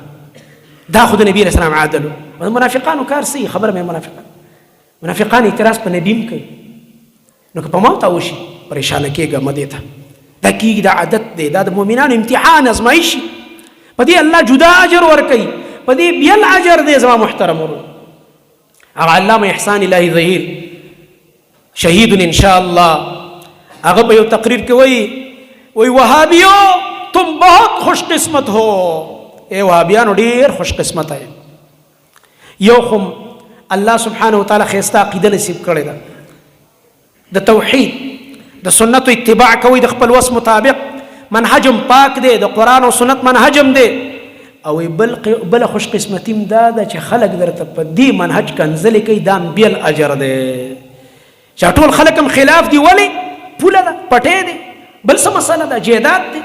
Speaker 1: دا خو د نبي علیه السلام عادل و د منافقانو کار څه خبره مې منافقان اعتراض په نبي هم کوي نو که په ما ته وشي پریشانه کېږه مه دې ته دا کېږي دا عادت دی دا د مؤمنانو امتحان ازمایشي په دې الله جدا اجر ورکوي په دې بیل اجر دی زما محترم ورو هغه علامه احسان الهي ظهیر شهید ان شاء الله هغه په یو تقریر کې وایي وهابیو تم بہت خوش قسمت ہو اے وهابیانو ډېر خوش قسمت ہے یو خو الله سبحانه وتعالی ښایسته عقیده نصیب کړې ده د توحید د سنتو اتباع کوي د خپل وس مطابق منهجم پاک دی د قرآن او سنت منهجم دی او بل خوش قسمتیم دا ده چې خلک درته په دې منهج کنځلې کوي دا بیل اجر دی چې ټول خلک هم خلاف دي ولې پوله ده پټې دی بل څه مسله ده جیدات دی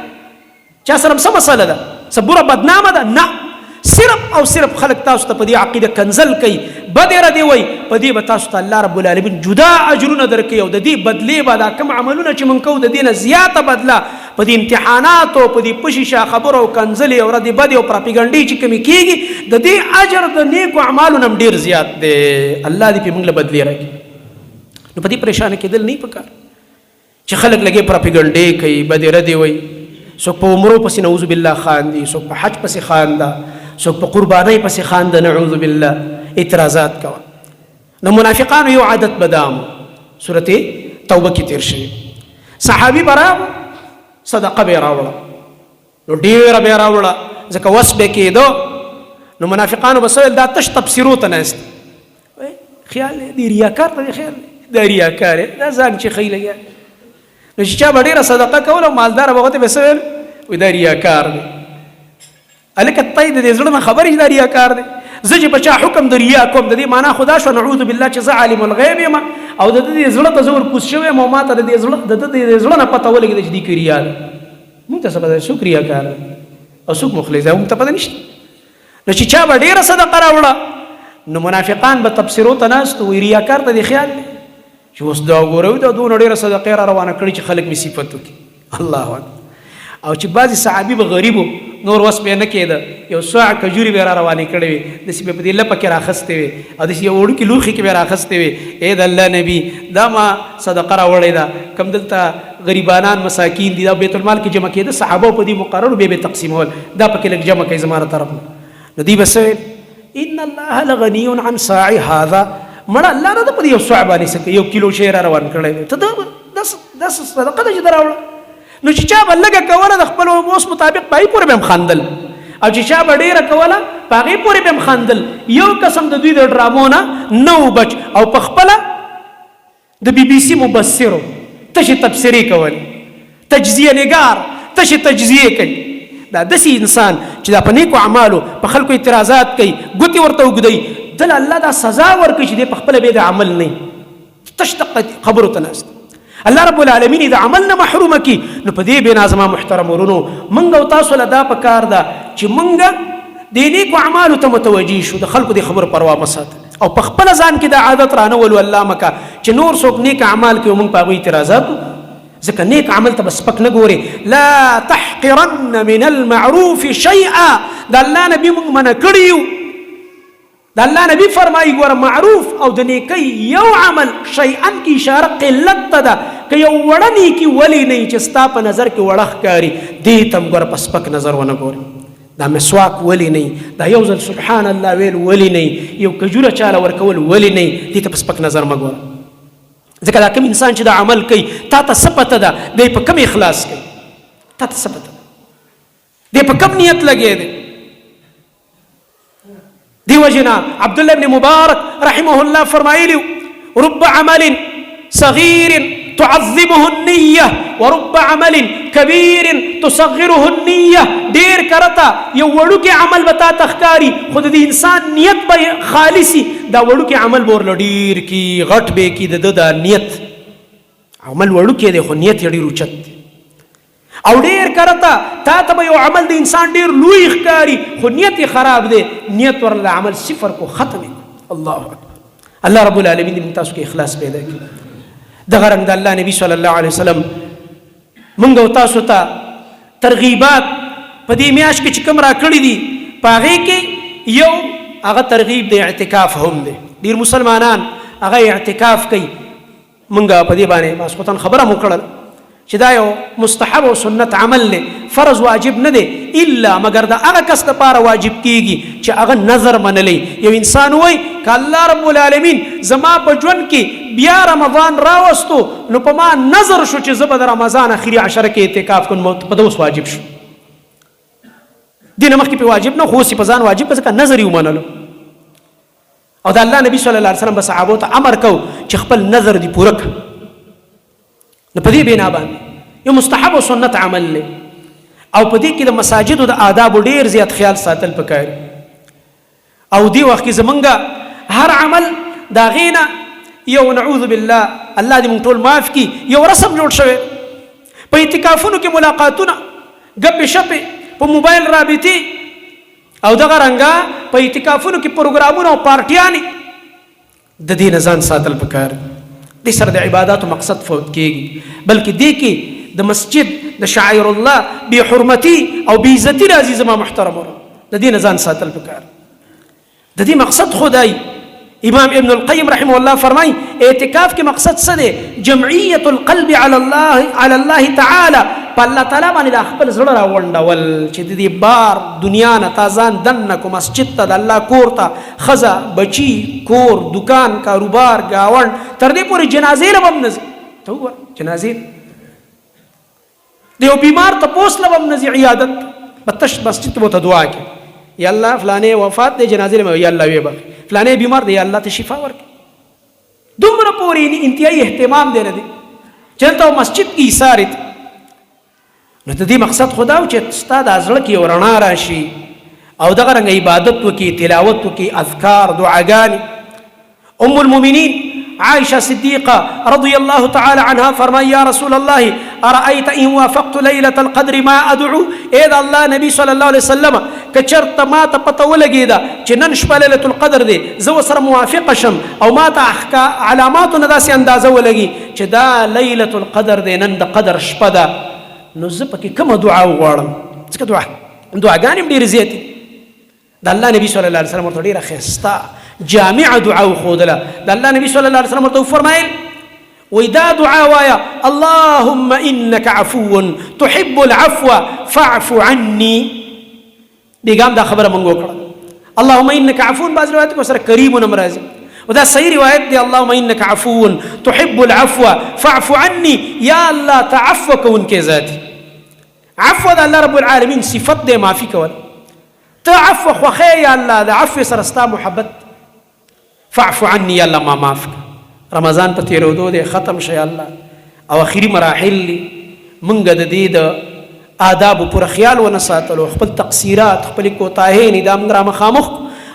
Speaker 1: چا سره څه مسله ده څه بوره بدنامه ده نه صرف او صرف خلق تاسو ته په دې عقیده کنزل کوي بد ردی وای په دې به تاسو ته الله رب العالمین جدا اجرونه درکوي او د دې بدلې به دا کوم عملونه چې مونږ کوو د دې نه زیاته بدله په دې امتحاناتو په دې پشیشه خبرو او کنزلې او ردی بدې او پراپیګنډې چې کمی کېږي د دې اجر د نیکو اعمالو نه ډېر زیات دی الله دې په موږ له بدلې راکړي نو په دې پریشانه کېدل نه پکار چې خلک لګي پراپیګنډې کوي بدې ردی وای څوک په عمرو پسې نعوذ بالله خاندي څوک په حج پسې خانده څوک په قربانۍ پسې خانده نعوذ بالله اعتراضات کوه نو منافقانو یو عادت بدام سورته توبه کې تیر شوی صحابي براو صدقه به راوړه نو ډیره به راوړه ځکه وس به کېدو نو منافقانو به سویل دا تش تبصرو ته ناست خیال دی ریاکار ته خیال دا ریاکار دا ځان چې خی لګیا نو چې چا به ډیره صدقه کوله او مالدار به ورته به سویل وي دا ریاکار دی الکه طی د دې زړه نه خبرې دا ریاکار دی زه چې په چا حکم د ریا کوم د دې معنا خدا شو نعوذ بالله چې زه عالم الغیب یم او د دې زړه ته زور کوس شوی مو ماته د دې زړه نه پته ولګېده چې دې کې ریا ده مونږ ته څه پته څوک ریاکار او څوک مخلص دی مونږ ته پته نشته نو چې چا به ډېره صدقه راوړه نو منافقان به تبصرو ته ناست وي ریاکار ته دې خیال دی چې اوس دا وګورئ دا دونه ډېره صدقې را روانه کړي چې خلک مې صفت وکړي الله اکبر او چې بعضې صحابي به غریبو نور وس به نه کېده یو ساع کجوري به را روانې کړې وې داسې به په دې لپه کې راخستې وې او داسې یو وړوکي لوښي کې به راخستې وې ای د الله نبي دا ما صدقه راوړې ده کوم دلته غریبانان مساکین دي دا بیت المال کې جمع کېده صحابه په دې مقررو به تقسیمول دا پکې لږ جمع کوي زما طرف نو دوی به څه ویل ان الله لغني عن صاع هذا مړه الله نه د په یو ساع باندې څه یو کیلو شی را روان کړی ته دا صدقه ده چې دا راوړه نو چې چا به لږه کوله د خپل اوس مطابق په هغې پورې به هم خندل او چې چا به ډېره کوله په هغې پورې به هم خندل یو قسم د دوی د ډرامو نه نو بچ او په خپله د بي بي سي مبصرو تشې تبصرې کولې تجزیه نګار تشې تجزیې کوي دا داسې انسان چې دا په نیکو اعمالو په خلکو اعتراضات کوي ګوتې ورته اوږدوي دله الله دا سزا ورکوي چې دی په خپله بیا د عمل نه تش خبرو ته ناست الله رب العالمین د عمل نه محروم کی نو په دې بنا زما محترم ورونو منګ او تاسو له دا پکار ده چې منګ د نیکو اعمالو ته متوجي شو د خلکو د خبر پروا مسات او په خپل ځان کې د عادت رانه ول الله مکا چې نور څوک نیک اعمال کوي موږ په هغوی اعتراضات ځکه نیک عمل ته بس پک نه ګوري لا تحقرن من المعروف شيئا د الله نبی موږ منع کړیو د الله نبی فرمایي ګوره معروف او د نیکۍ یو عمل شیئا کی اشاره قلت ته ده که یو وړه نیکي ولې نه چې ستا په نظر کې وړه ښکاري دې ته هم ګوره په سپک نظر ونه ګوري دا مسواک ولې نه دا یو ځل سبحان الله ویل ولې نه یو کجوره چاله ورکول ولې نه دې ته په سپک نظر مه ګوره ځکه دا کوم انسان چې دا عمل کوي تا ته څه پته ده دی په کوم اخلاص کوي تا ته څه پته ده دی په کوم نیت لګی دی دیو جنا عبدالله ابن مبارک رحمه الله فرمایلی رب عمل صغير تعظمه النية ورب عمل كبير تصغره النية دیر کرتا یو وړوکی عمل بتا تخکاری خود دی انسان نیت به خالصی دا وړوکی عمل بور لډیر کی غټ به کی د نیت عمل وړوکی دی خو نیت یې ډیر اوچت او ډیر کرتا تا ته یو عمل د انسان ډیر لوی ښکاری خو نیت خراب دی نیت ورله عمل صفر کو ختم الله اکبر الله رب العالمین دې تاسو کې اخلاص پیدا کړي دغه رنګ د الله نبی صلی الله علیه وسلم موږ او تاسو ته ترغیبات په دې میاشت کې چې کوم راکړي دي په هغې کې یو هغه ترغیب د اعتکاف هم دی ډیر مسلمانان هغه اعتکاف کوي موږ په دې باندې ماسخوتن خبره مو کړله چې دا یو مستحب او سنت عمل دی فرض واجب نه دی الا مگر دا هغه کس دپاره واجب کیږي چې هغه نظر منلی یو انسان وای که الله رب العالمین زما په ژوند کې بیا رمضان راوستو نو په ما نظر شو چې زه به د رمضان اخري عشره کې اعتکاف کوم په ده اوس واجب شو دې نه مخکې پې واجب نه خو اوس یې په ځان واجب ځکه نظر یې ومنلو او د الله نبی صلی الله علیه وسلم به صحابو ته امر کو چې خپل نظر دی پوره کړه. نو په دې بنا باندې یو مستحب او سنت عمل له او په دې کې د مساجدو د آداب ډیر زیات خیال ساتل پکار او دی وخت کې زمونږه هر عمل دا غینا یو نعوذ بالله الله دې مونږ ټول معاف کړي یو رسم جوړ شوی په اعتکافونو کې ملاقاتونه ګپ شپې په موبایل رابطي او دغه رنګه په اعتکافونو کې پروګرامونه او پارټیانې د دې نه ځان ساتل پکار دې سره د عبادتو مقصد فوت کېږي بلکې دې کې د مسجد د شعائر الله بی حرمتي او بی عزتي راځي زما محترم د دې نه ځان ساتل پکار د دې مقصد خدای امام ابن القیم رحمه الله فرمای اعتکاف کې مقصد څه دی جمعیت القلب علی الله تعالی په الله تعالی باندې د خپل زړه راوندول چې د دې بار دنیا نه تازان دنه کو مسجد ته د الله کور ته خزه بچی کور دکان کاروبار گاوند تر دې پورې جنازې له بم نزي ته وګور جنازې دیو بیمار ته پوس له بم نزي عیادت بتش مسجد ته دعا کوي یا الله فلانه وفات دی جنازې له یا الله وي فلانه بیمار دی یا الله ته شفا ورکړي دومره پورې انتهایی اهتمام دی لري چلته مسجد کې ایثارت نو د دې مقصد خدا او چې ستاد ازړه کې ورنا راشي او دغه رنګ عبادت وکي تلاوت وکي اذکار دعاګانې ام المؤمنین عائشة صديقة رضي الله تعالى عنها فرمى يا رسول الله أرأيت إن وافقت ليلة القدر ما أدعو إذا الله نبي صلى الله عليه وسلم كشرط ما تبطول جيدا جنن شبه ليلة القدر دي زو سر موافق شم أو ما تحكى علامات نداسي أندازة ولجي جدا ليلة القدر دي نند قدر شبدا نزبك كم دعاء وارم سك دعاء جانب دي رزيتي ده الله نبي صلى الله عليه وسلم ورتولي خستا جامع دعاء خودلا ده الله نبي صلى الله عليه وسلم ورتو فرمایل وإذا دعاء وايا اللهم إنك عفو تحب العفو فاعف عني بيقام ده خبر من وکړه اللهم إنك عفو بعض روایت کو سره کریم نمرازي وده صحیح روایت دی اللهم إنك عفو تحب العفو فاعف عني يا الله تعفو كون کې ذاتي عفو ده الله رب العالمين صفت ده معافي کول تعفو خوخه يا الله ده عفو سره ستا محبت فاعف عني يا الله ما معاف رمضان په تیرودو دی ختم شي الله او اخري مراحل منګ د دې د آداب پر خیال و نساتلو خپل تقصيرات خپل کوتاهین د امر مخامخ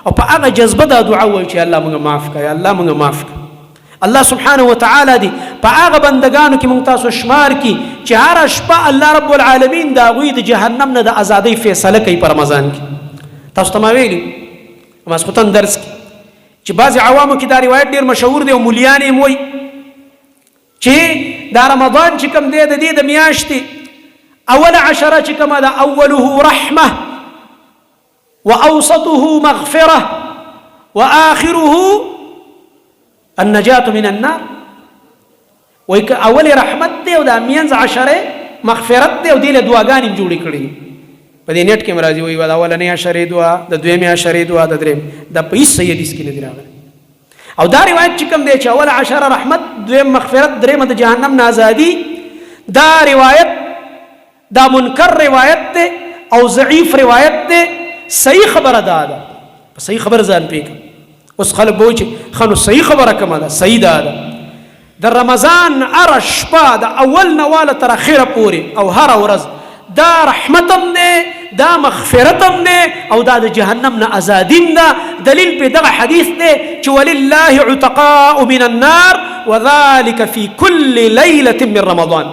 Speaker 1: او په هغه جذبه د دعا وای چې الله موږ معاف کړه الله موږ معاف کړه الله سبحانه وتعالى دی په هغه بندگانو کې موږ تاسو شمار کی چې هر شپه الله رب العالمین دا غوی د جهنم نه د ازادۍ فیصله کوي په رمضان کې تاسو ته ما ویلي مسخوتن درس کې چې بعض عوامو کې دا روایت ډیر مشهور دی او مولیان یې وایي چې دا رمضان چې کوم دی د دې د میاشتې اول عشره چې کومه ده اوله رحمه واوسطه مغفره واخره النجاة من النار وایي که اول رحمت دی او دا مینځ عشره مغفرت دی او دې له دعاګانې جوړې کړي په دې نیټ کې مرাজি وایي دا اولنې عشره دعا د دویمې عشره دعا د دریم د په هیڅ صحیح حدیث کې نه دی راغلی او دا روایت چې کوم دی چې اول عشره رحمت دویم مغفرت دریم د جهنم نه ازادي دا روایت دا منکر روایت دی او ضعیف روایت دی صحیح خبره ده صحیح خبر ځان پیک اوس خلک وایي چې خنو صحیح خبره کومه ده صحیح ده د رمضان ار شپه د اول نواله تر اخره پورې او هر ورځ دا رحمتم نه دا مغفرتم نه او دا د جهنم نه ازادین ده دلیل په دغه حدیث ده چې ولله عتقاء من النار وذلك في كل ليله من رمضان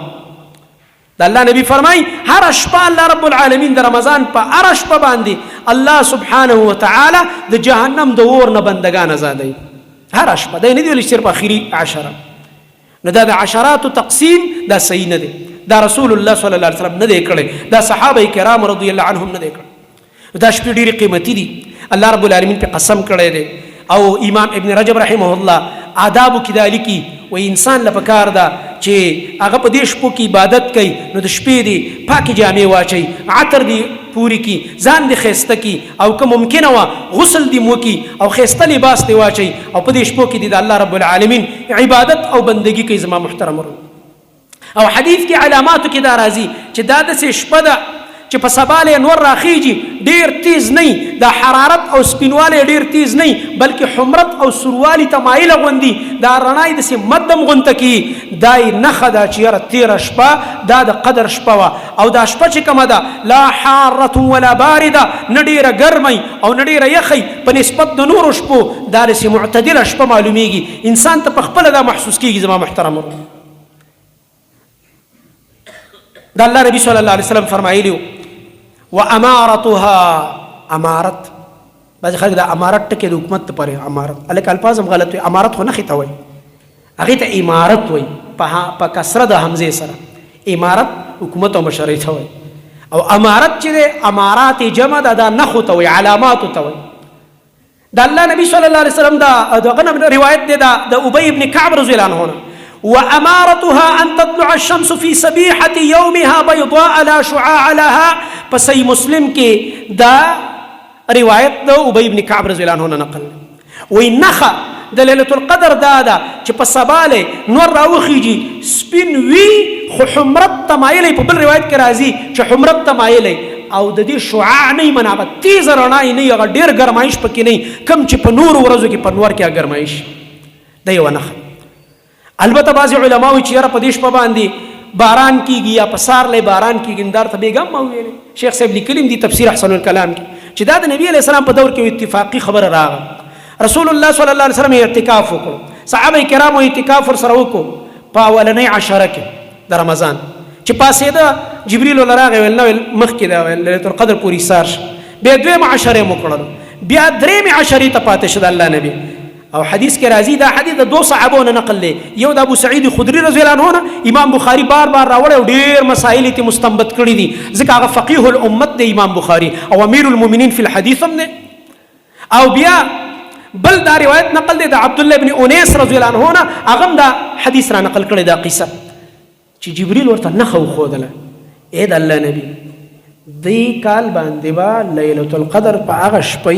Speaker 1: دا الله نبی فرمای هر شپه الله رب العالمین د رمضان په هر شپه باندې الله سبحانه وتعالى د جهنم د اور نه بندگان آزادای هر شپه دا نه دی صرف اخیری عشره نو دا د عشرات تقسیم دا صحیح نه دی دا رسول الله صلی الله علیه وسلم نه دی کړی دا صحابه کرام رضی الله عنهم نه دی کړی دا شپې ډېرې قیمتي دي الله رب العالمین په قسم کړی دی او امام ابن رجب رحمه الله آداب کې دا لیکي و انسان لپاره دا چې هغه په دې شپو کې عبادت کوي نو د شپې دی پاکي جامې واچي عطر دی پوری کی ځان دی خسته کی او که ممکنه وا غسل دی مو کی او خسته لباس دی واچي او په دې شپو کې دی د الله رب العالمین عبادت او بندگی کوي زما محترم او حدیث کې علامات کې دا راځي چې دا د شپه ده چې په سباله نور راخیږي ډیر تیز نه، دا حرارت او سپینواله ډیر تیز نه، بلکې حمرت او سروالی تمایل غوندي، دا رڼای د سي مدم غونته کی، دای نخه دا چې تیر شپه دا د قدر شپه وا، او دا شپه چې کومه ده لا حاره ولا بارده، نه ډیره ګرمي او نه ډیره یخي په نسبت د نور شپو، دا د سي معتدله شپه معلومیږي، انسان ته په خپل دا محسوس کیږي. زما محترم دا الله نبی صلی الله علیه وسلم فرمایلیو وامارتها، امارت بعض خلک دا امارت ټکي د حکومت لپاره امارت الک الفاظ هم غلط وي، امارت خو نه خته وي، هغه ته امارت وي په کسره د حمزه سره، امارت حکومت او مشرعي ته وي، او امارت چې د امارات جمع د نه خته وي، علامات ته وي. دا الله نبی صلی الله علیه وسلم دا دغه روایت دی د ابی ابن کعب رضی الله عنه، وامارتها ان تطلع الشمس في صبيحه يومها بيضاء لا شعاع لها. پسې مسلم کې دا روایت د ابی ابن کعب رضی الله عنه نقل وی نخه د ليله القدر دا چې په سباله نور راوخیږي سپین وی خو حمرت تمایل، په بل روایت کې راځي چې حمرت تمایل او د دې شعاع نه منابت تیز رڼا نه، هغه ډیر ګرمایش پکې نه، کم چې په نور ورځو کې په نور کې ګرمایش دی یو نخه. البته بعض علماء چې را په دې شپه باندې باران کیږي یا په سارلې باران کیږي، اندار ته بیګم مو ویل شیخ صاحب لیکلم دی تفسیر احسن الکلام کې چې دا د نبی علیہ السلام په دور کې اتفاقی خبر راغله. رسول الله صلی الله علیه وسلم اعتکاف وکړ، صحابه کرامو اعتکاف ورسره وکړو په اولنۍ عشره کې د رمضان، چې پاسې دا جبرئیل ولراغه ویل نو مخ کې دا ليله القدر پوری سار به دوه عشره مکړل، بیا درې عشره ته پاتې شد الله نبی. او حدیث کې راځي دا حدیث د دو صحابو نه نقل دی، یو د ابو سعید خدری رضی الله عنه امام بخاری بار راوړ او ډیر مسائل ته مستنبط کړی دي، ځکه هغه فقيه الامت دی امام بخاری او امیر المؤمنین فی الحديث هم نه. او بیا بل دا روایت نقل دی د عبد الله ابن انیس رضی الله عنه، هغه دا حدیث را نقل کړی دا قصه چې جبرئیل ورته نخو خودله، اې د الله نبی دی کال باندې با ليله القدر په هغه شپه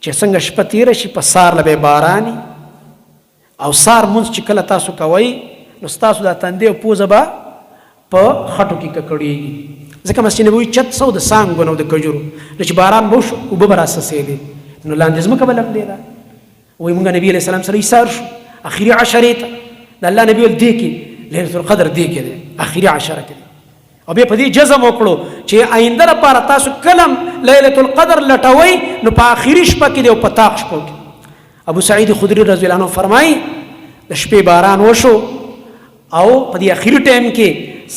Speaker 1: چې څنګه شپه تیر شي په سار لبه باراني او سار مونږ چې کله تاسو کوي نو تاسو دا تندې او پوزه به په خټو کې ککړېږي، ځکه مسجد نبوي چت سو د سانګو نو د کجورو چې باران به شو او به راسسېږي نو لاندې ځمکه به لمدې ده. وایي مونږ نبي علیه السلام سره ایثار شو اخري عشرې ته د الله نبي ول دی کې ليله القدر دی کې ده اخري عشره کې، او بیا په دې جزم وکړو چې آینده لپاره تاسو کلم ليله القدر لټوي نو په اخري شپه کې دی او په تاق شپه کې. ابو سعید خدری رضی الله عنه فرمایي د شپې باران وشو او په دې اخري ټایم کې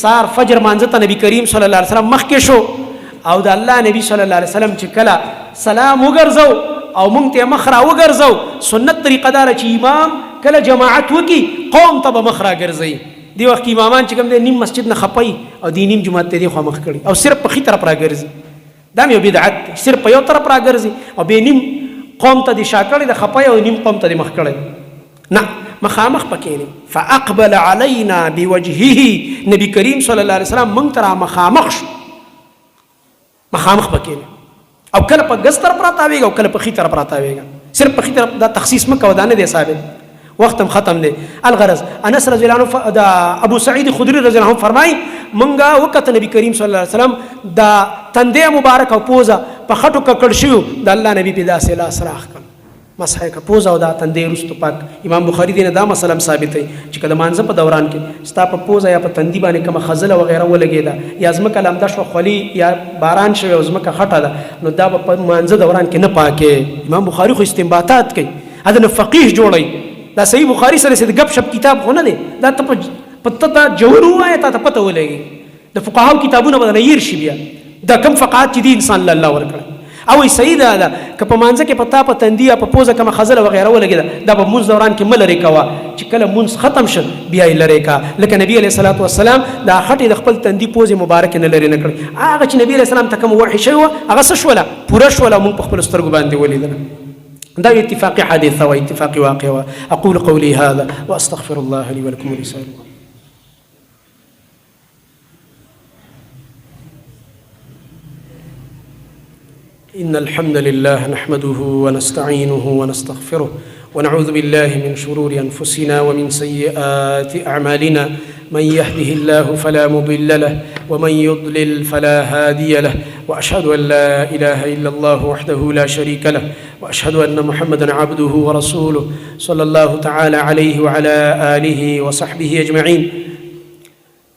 Speaker 1: سار فجر مانځه ته نبی کریم صلی الله علیه وسلم مخکې شو، او د الله نبی صلی الله علیه وسلم چې کله سلام وګرځو او مونږ ته مخ را وګرځو، سنت طریقه دار چې امام کله جماعت وکي قوم ته به مخ را ګرځي. دی وخت امامان چې کوم دی نیم مسجد نه خپي او دی نیم جماعت ته دی خو مخ کړي او صرف په خي طرف را ګرځي، دا یو بدعت، صرف په یو طرف را ګرځي او به نیم قوم ته دی شاکړي د خپي او نیم قوم ته دی مخ کړي، نه مخامخ پکې نه. فاقبل علينا بوجهه، نبی کریم صلی الله علیه وسلم مونږ ته مخامخ شو، مخامخ پکې نه، او کله په ګس طرف راتاويږي او کله په خي طرف راتاويږي، صرف په خي طرف دا تخصیص مکه ودانه دی ثابت، وختم ختم دی. الغرض انس رضی الله عنه دا ابو سعید خدری رضی الله عنه فرمای مونږه وخت نبی کریم صلی الله علیه وسلم دا تندې مبارک او پوزه په خټو ککړ شو، د الله نبی په داسې لاس راخ کړ مسحه کا پوزه او دا تندې رستو پاک. امام بخاری دینه دا مسله ثابت دی چې کله مانځه په دوران کې ستا په پوزه یا په تندې باندې کوم خزله و غیره ولګیدا یا ځمکه لمده شو خلی یا باران شوی او ځمکه خټه ده نو دا په مانځه دوران کې نه پاکه. امام بخاری خو استنباطات کوي، اذن فقيه جوړي، دا صحیح بخاری سره د غب شپ کتاب خو نه دی، دا ته پته جوړو آیت ته پته ولګي، د فقهاو کتابونه بدل ير شي بیا دا کم فقات چې دي انسان الله ورکړي او صحیح ده که په مانځه کې پتا په تندیا په پوزه کوم خزله وغیره ولګي دا په مونږ دوران کې مل لري کوا چې کله مونږ ختم شد بیا یې لري کا، لکه نبی علیہ الصلوۃ والسلام دا خټې د خپل تندی پوزه مبارک نه لري نه کړی، هغه چې نبی علیہ السلام ته کوم وحی شوی هغه څه شوله پوره شوله مونږ په خپل سترګو باندې ولیدل. ده اتفاقي حادثة واتفاقي واقع. أقول قولي هذا وأستغفر الله لي ولكم ولسائر المسلمين. إن الحمد لله نحمده ونستعينه ونستغفره ونعوذ بالله من شرور أنفسنا ومن سيئات أعمالنا، من يهده الله فلا مضل له ومن يضلل فلا هادي له وأشهد أن لا إله إلا الله وحده لا شريك له وأشهد أن محمدا عبده ورسوله صلى الله تعالى عليه وعلى آله وصحبه أجمعين.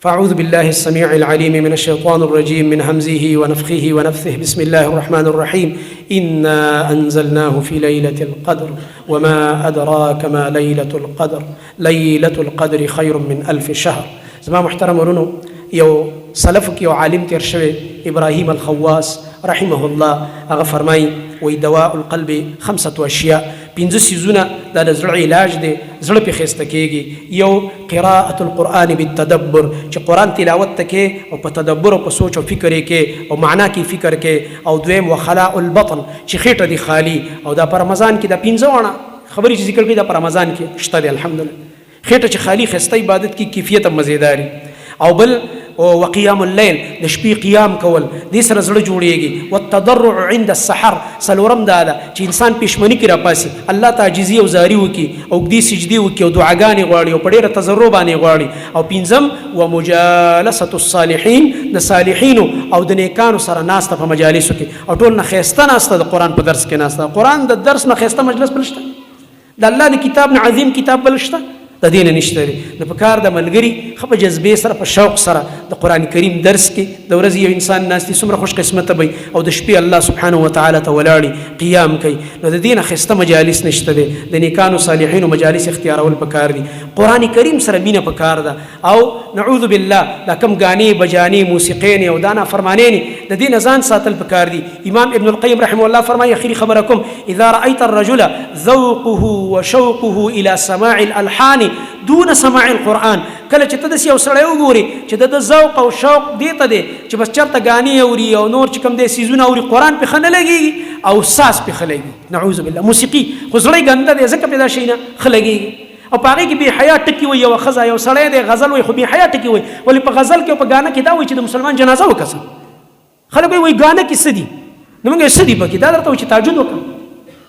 Speaker 1: فأعوذ بالله السميع العليم من الشيطان الرجيم من همزه ونفخه ونفثه. بسم الله الرحمن الرحيم. إنا أنزلناه في ليلة القدر وما أدراك ما ليلة القدر ليلة القدر خير من 1000 شهر. زما محترم ورونو یو سلفک یو عالم تیر شوی ابراهیم الخواص رحمه الله هغه فرمایي وی دواء القلب 5 اشیاء، 5 سیزونه دا د زړه علاج دی، زړه پې ښایسته کېږي. یو قراءة القرآن بالتدبر، چې قرآن تلاوت ته کې او په تدبر او په سوچ او فکر یې کې او معنا کې فکر کې. او دویم وخلاء البطن، چې خېټه دی خالی. او دا په رمضان کې دا 5 وانه خبرې چې ذکر کړي دا په رمضان کې شته دی الحمدلله. خېټه چې خالی ښایسته عبادت کې کیفیت هم مزیداري. او بل وقيام الليل، د شپې قیام کول دې سره زړه جوړیږي. والتضرع عند السحر، څلورم دا ده چې انسان پښمنی کې راپاسي، الله ته عاجزي او زاری وکي او دې سجدي وکي او دعاګانې غواړي او په ډېره تضرع باندې غواړي. او پنځم ومجالسة الصالحین، د صالحینو او د نیکانو سره ناسته په مجالسو کې، او ټول نه ښایسته ناسته د قرآن په درس کې ناسته. قرآن د درس نه ښایسته مجلس بل شته؟ د الله د کتاب نه عظیم کتاب بل شته؟ د دین نشته دی. نو په کار د ملګري ښه په جذبې سره په شوق سره د قرآن کریم درس کې د ورځې یو انسان ناستي څومره خوش قسمته وي، او د شپې الله سبحانه وتعالی ته ولاړي قیام کوي. نو د دې نه ښایسته مجالس نشته دی. د نیکانو صالحینو مجالس اختیارول په کار دي. قرآن کریم سره مینه په کار ده. او نعوذ بالله دا کم غانې بجانې موسیقین او دا نافرمانین د دې نه ځان ساتل په کار دي. امام ابن القیم رحمه الله فرمایي اخري خبره کوم، اذا رأيت الرجل ذوقه وشوقه الى سماع الالحان دون سماع القرآن، کله چې ته داسې یو سړی وګورې چې د ذوق او شوق دې ته دی چې بس چېرته غانې اوري او نور چې کوم دی سیزونه اوري، قرآن پې ښه نه لګېږي او ساز پې ښه لګېږي. نعوذ بالله. موسیقي خو زړی ګنده دی ځکه پې دا شی نه ښه لګېږي. او په هغې کې بې حیا ټکي وایي، یوه ښځه یو سړی دی غزل وایي خو بې حیا ټکي وایي. ولې په غزل کې او په ګانه کې دا وایي چې د مسلمان جنازه وکړه. خلک وایي ګانه کې څه دي؟ نو موږ یې څه دي پکې؟ دا درته وایي چې تهجد وکړه.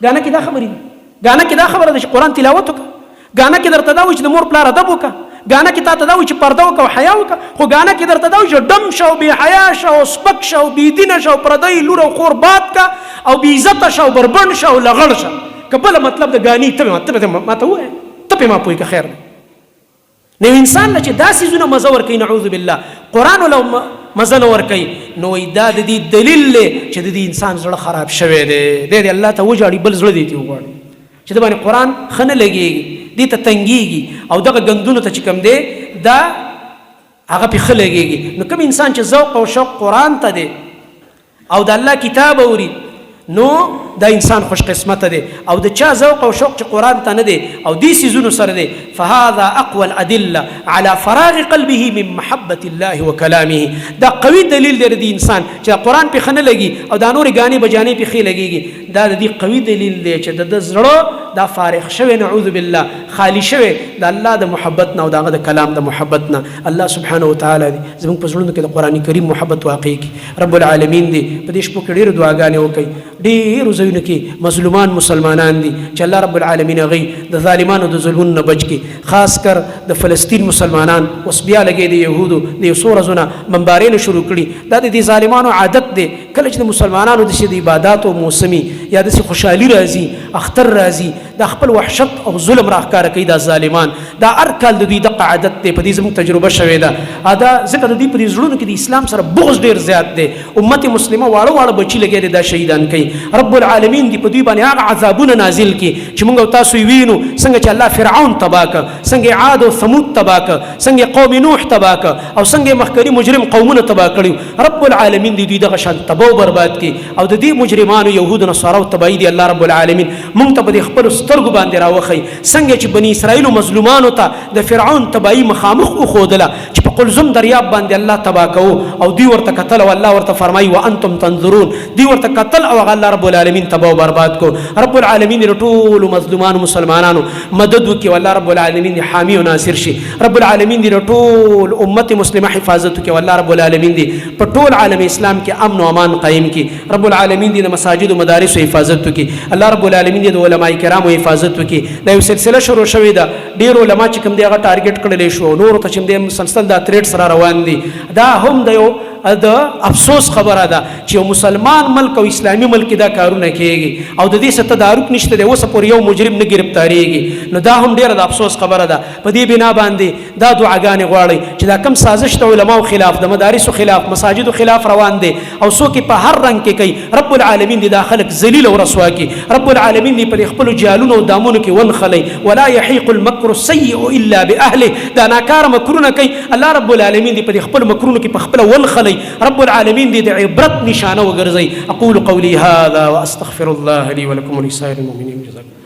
Speaker 1: ګانه کې دا خبرې دي. ګانه کې دا خبره ده چې قرآن تلاوت وکړه. ګانه کې درته دا وایي چې د مور پلار ادب وکړه. ګانه کې تا ته دا وایي چې پرده وکړه او حیا وکړه. خو ګانه کې درته دا وایي چې ډم شه او بې حیا شه او سپک شه او بېدینه شه او پردی لور او خور باد کا او بې عزته شه او بربنډ شه او لغړ شه. که بله مطلب د ګانې ته ماته ووایه، ته پې ما پوهېږه خیر دی. نو انسان له چې دا څیزونه مزه ورکوي نعوذ بالله، قرآن له مزه نه ورکوي، نو دا د دې دلیل دی چې د دې انسان زړه خراب شوی دی. دی الله ته وژاړي بل زړه دی ته وغواړي چې د باندې قرآن ښه نه لګېږي، دې ته تنګېږي او دغه ګندونو ته چې کوم دی دا هغه پې ښه لګېږي. نو کوم انسان چې ذوق او شوق قرآن ته دی او د الله کتاب اوري، نو دا انسان خوش قسمته دی. او د چا ذوق او شوق چې قرآن ته نه دی او دې سیزونو سره دی، فهذا اقوى الادله على فراغ قلبه من محبه الله وكلامه. دا قوي دلیل دی د انسان چې قرآن پې ښه نه لګي او دا نورې ګانې بجانې پې ښې لګېږي. دا د دې قوي دلیل دی چې د زړه دا فارغ شوی نعوذ بالله، خالی شوی د الله د محبت نه او د هغه د کلام د محبت نه. الله سبحانه وتعالی دې زموږ په زړونو کې د قرآن کریم محبت واقع کړي. رب العالمین دې په دې شپو کې ډېرې دعاګانې وکړي. ډېرو ځایونو کې مظلومان مسلمانان دي چې الله رب العالمین هغوی د ظالمانو د ظلمونو نه بچ کړي. خاص کر د فلسطین مسلمانان اوس بیا لګې د یهودو د یو څو ورځونه بمبارۍ شروع کړي. دا د دې ظالمانو عادت دی، کله چې د مسلمانانو داسې د عباداتو موسمي یا داسې خوشحالي راځي، اختر راځي، دا خپل وحشت او ظلم راښکاره کوي. دا ظالمان دا هر کال د دوی دغه عادت دی. په دې زموږ تجربه شوې ده. دا ځکه د دوی په دې زړونو کې د اسلام سره بغض ډېر زیات دی. امت مسلمه واړه واړه بچي لګیا دي دا شهیدان کوي. رب العالمین دې په دوی باندې هغه عذابونه نازل کړي چې موږ او تاسو یې وینو، څنګه چې الله فرعون تباه کړ، څنګه عاد او ثمود تباه کړ، څنګه قوم نوح تباه کړ، او څنګه مخکري مجرم قومونه تباه کړي. رب العالمین دې دوی دغه شان تباه او برباد کړي. او د دې مجرمانو یهودو نصاراو تباهي دی الله رب العالمین موږ ته په دې خپلو سترګو باندې راوښیي، څنګه چې بني اسرائیلو مظلومانو ته د فرعون تباهي مخامخ وښودله چې په قلزم دریاب باندې الله تباه کوو، او دوی ورته کتل او الله ورته فرمایي وانتم تنظرون، دوی ورته کتل او هغه الله رب العالمین تباه او برباد کو. رب العالمین ټولو مظلومانو مسلمانانو مسلمانانو مدد وکړي والله رب العالمین دې حامی او ناصر شي رب العالمین دې ټول امت مسلمه حفاظت وکړي والله رب العالمین دې په ټول عالم اسلام کې امن او امان قائم کړي رب العالمین دې مساجد او مدارس حفاظت وکړي الله رب العالمین دې د علماء کرامو حفاظت وکړي دا یو سلسله شروع شوې ده ډیر علما چې کوم دی هغه ټارګټ کړل شو نور ته چې د مسلسل دا تریډ سره روان دي دا هم د یو د افسوس خبره ده چې یو مسلمان ملک او اسلامي ملک دا کارونه کوي او د دې څه تدارک نشته دی اوس پر یو مجرم نه گرفتاریږي نو دا هم ډیره د افسوس خبره ده په دې بنا باندې دا دعاګانې غواړي چې دا کم سازش د علماو خلاف د مدارسو خلاف مساجدو خلاف روان دي او څوک په هر رنګ کې کوي رب العالمین دې دا خلق ذلیل او رسوا کړي رب العالمین دې په خپل جالونو او دامونو کې ونخلي ولا يحيق المكر السيء الا باهله دا ناکار مکرونه کوي الله رب العالمین دې په خپل مکرونو کې په خپل ونخلي رب العالمين دي عبرت نشانه وګرځي اقول قولي هذا واستغفر الله لي ولكم ولسائر المؤمنين جزاكم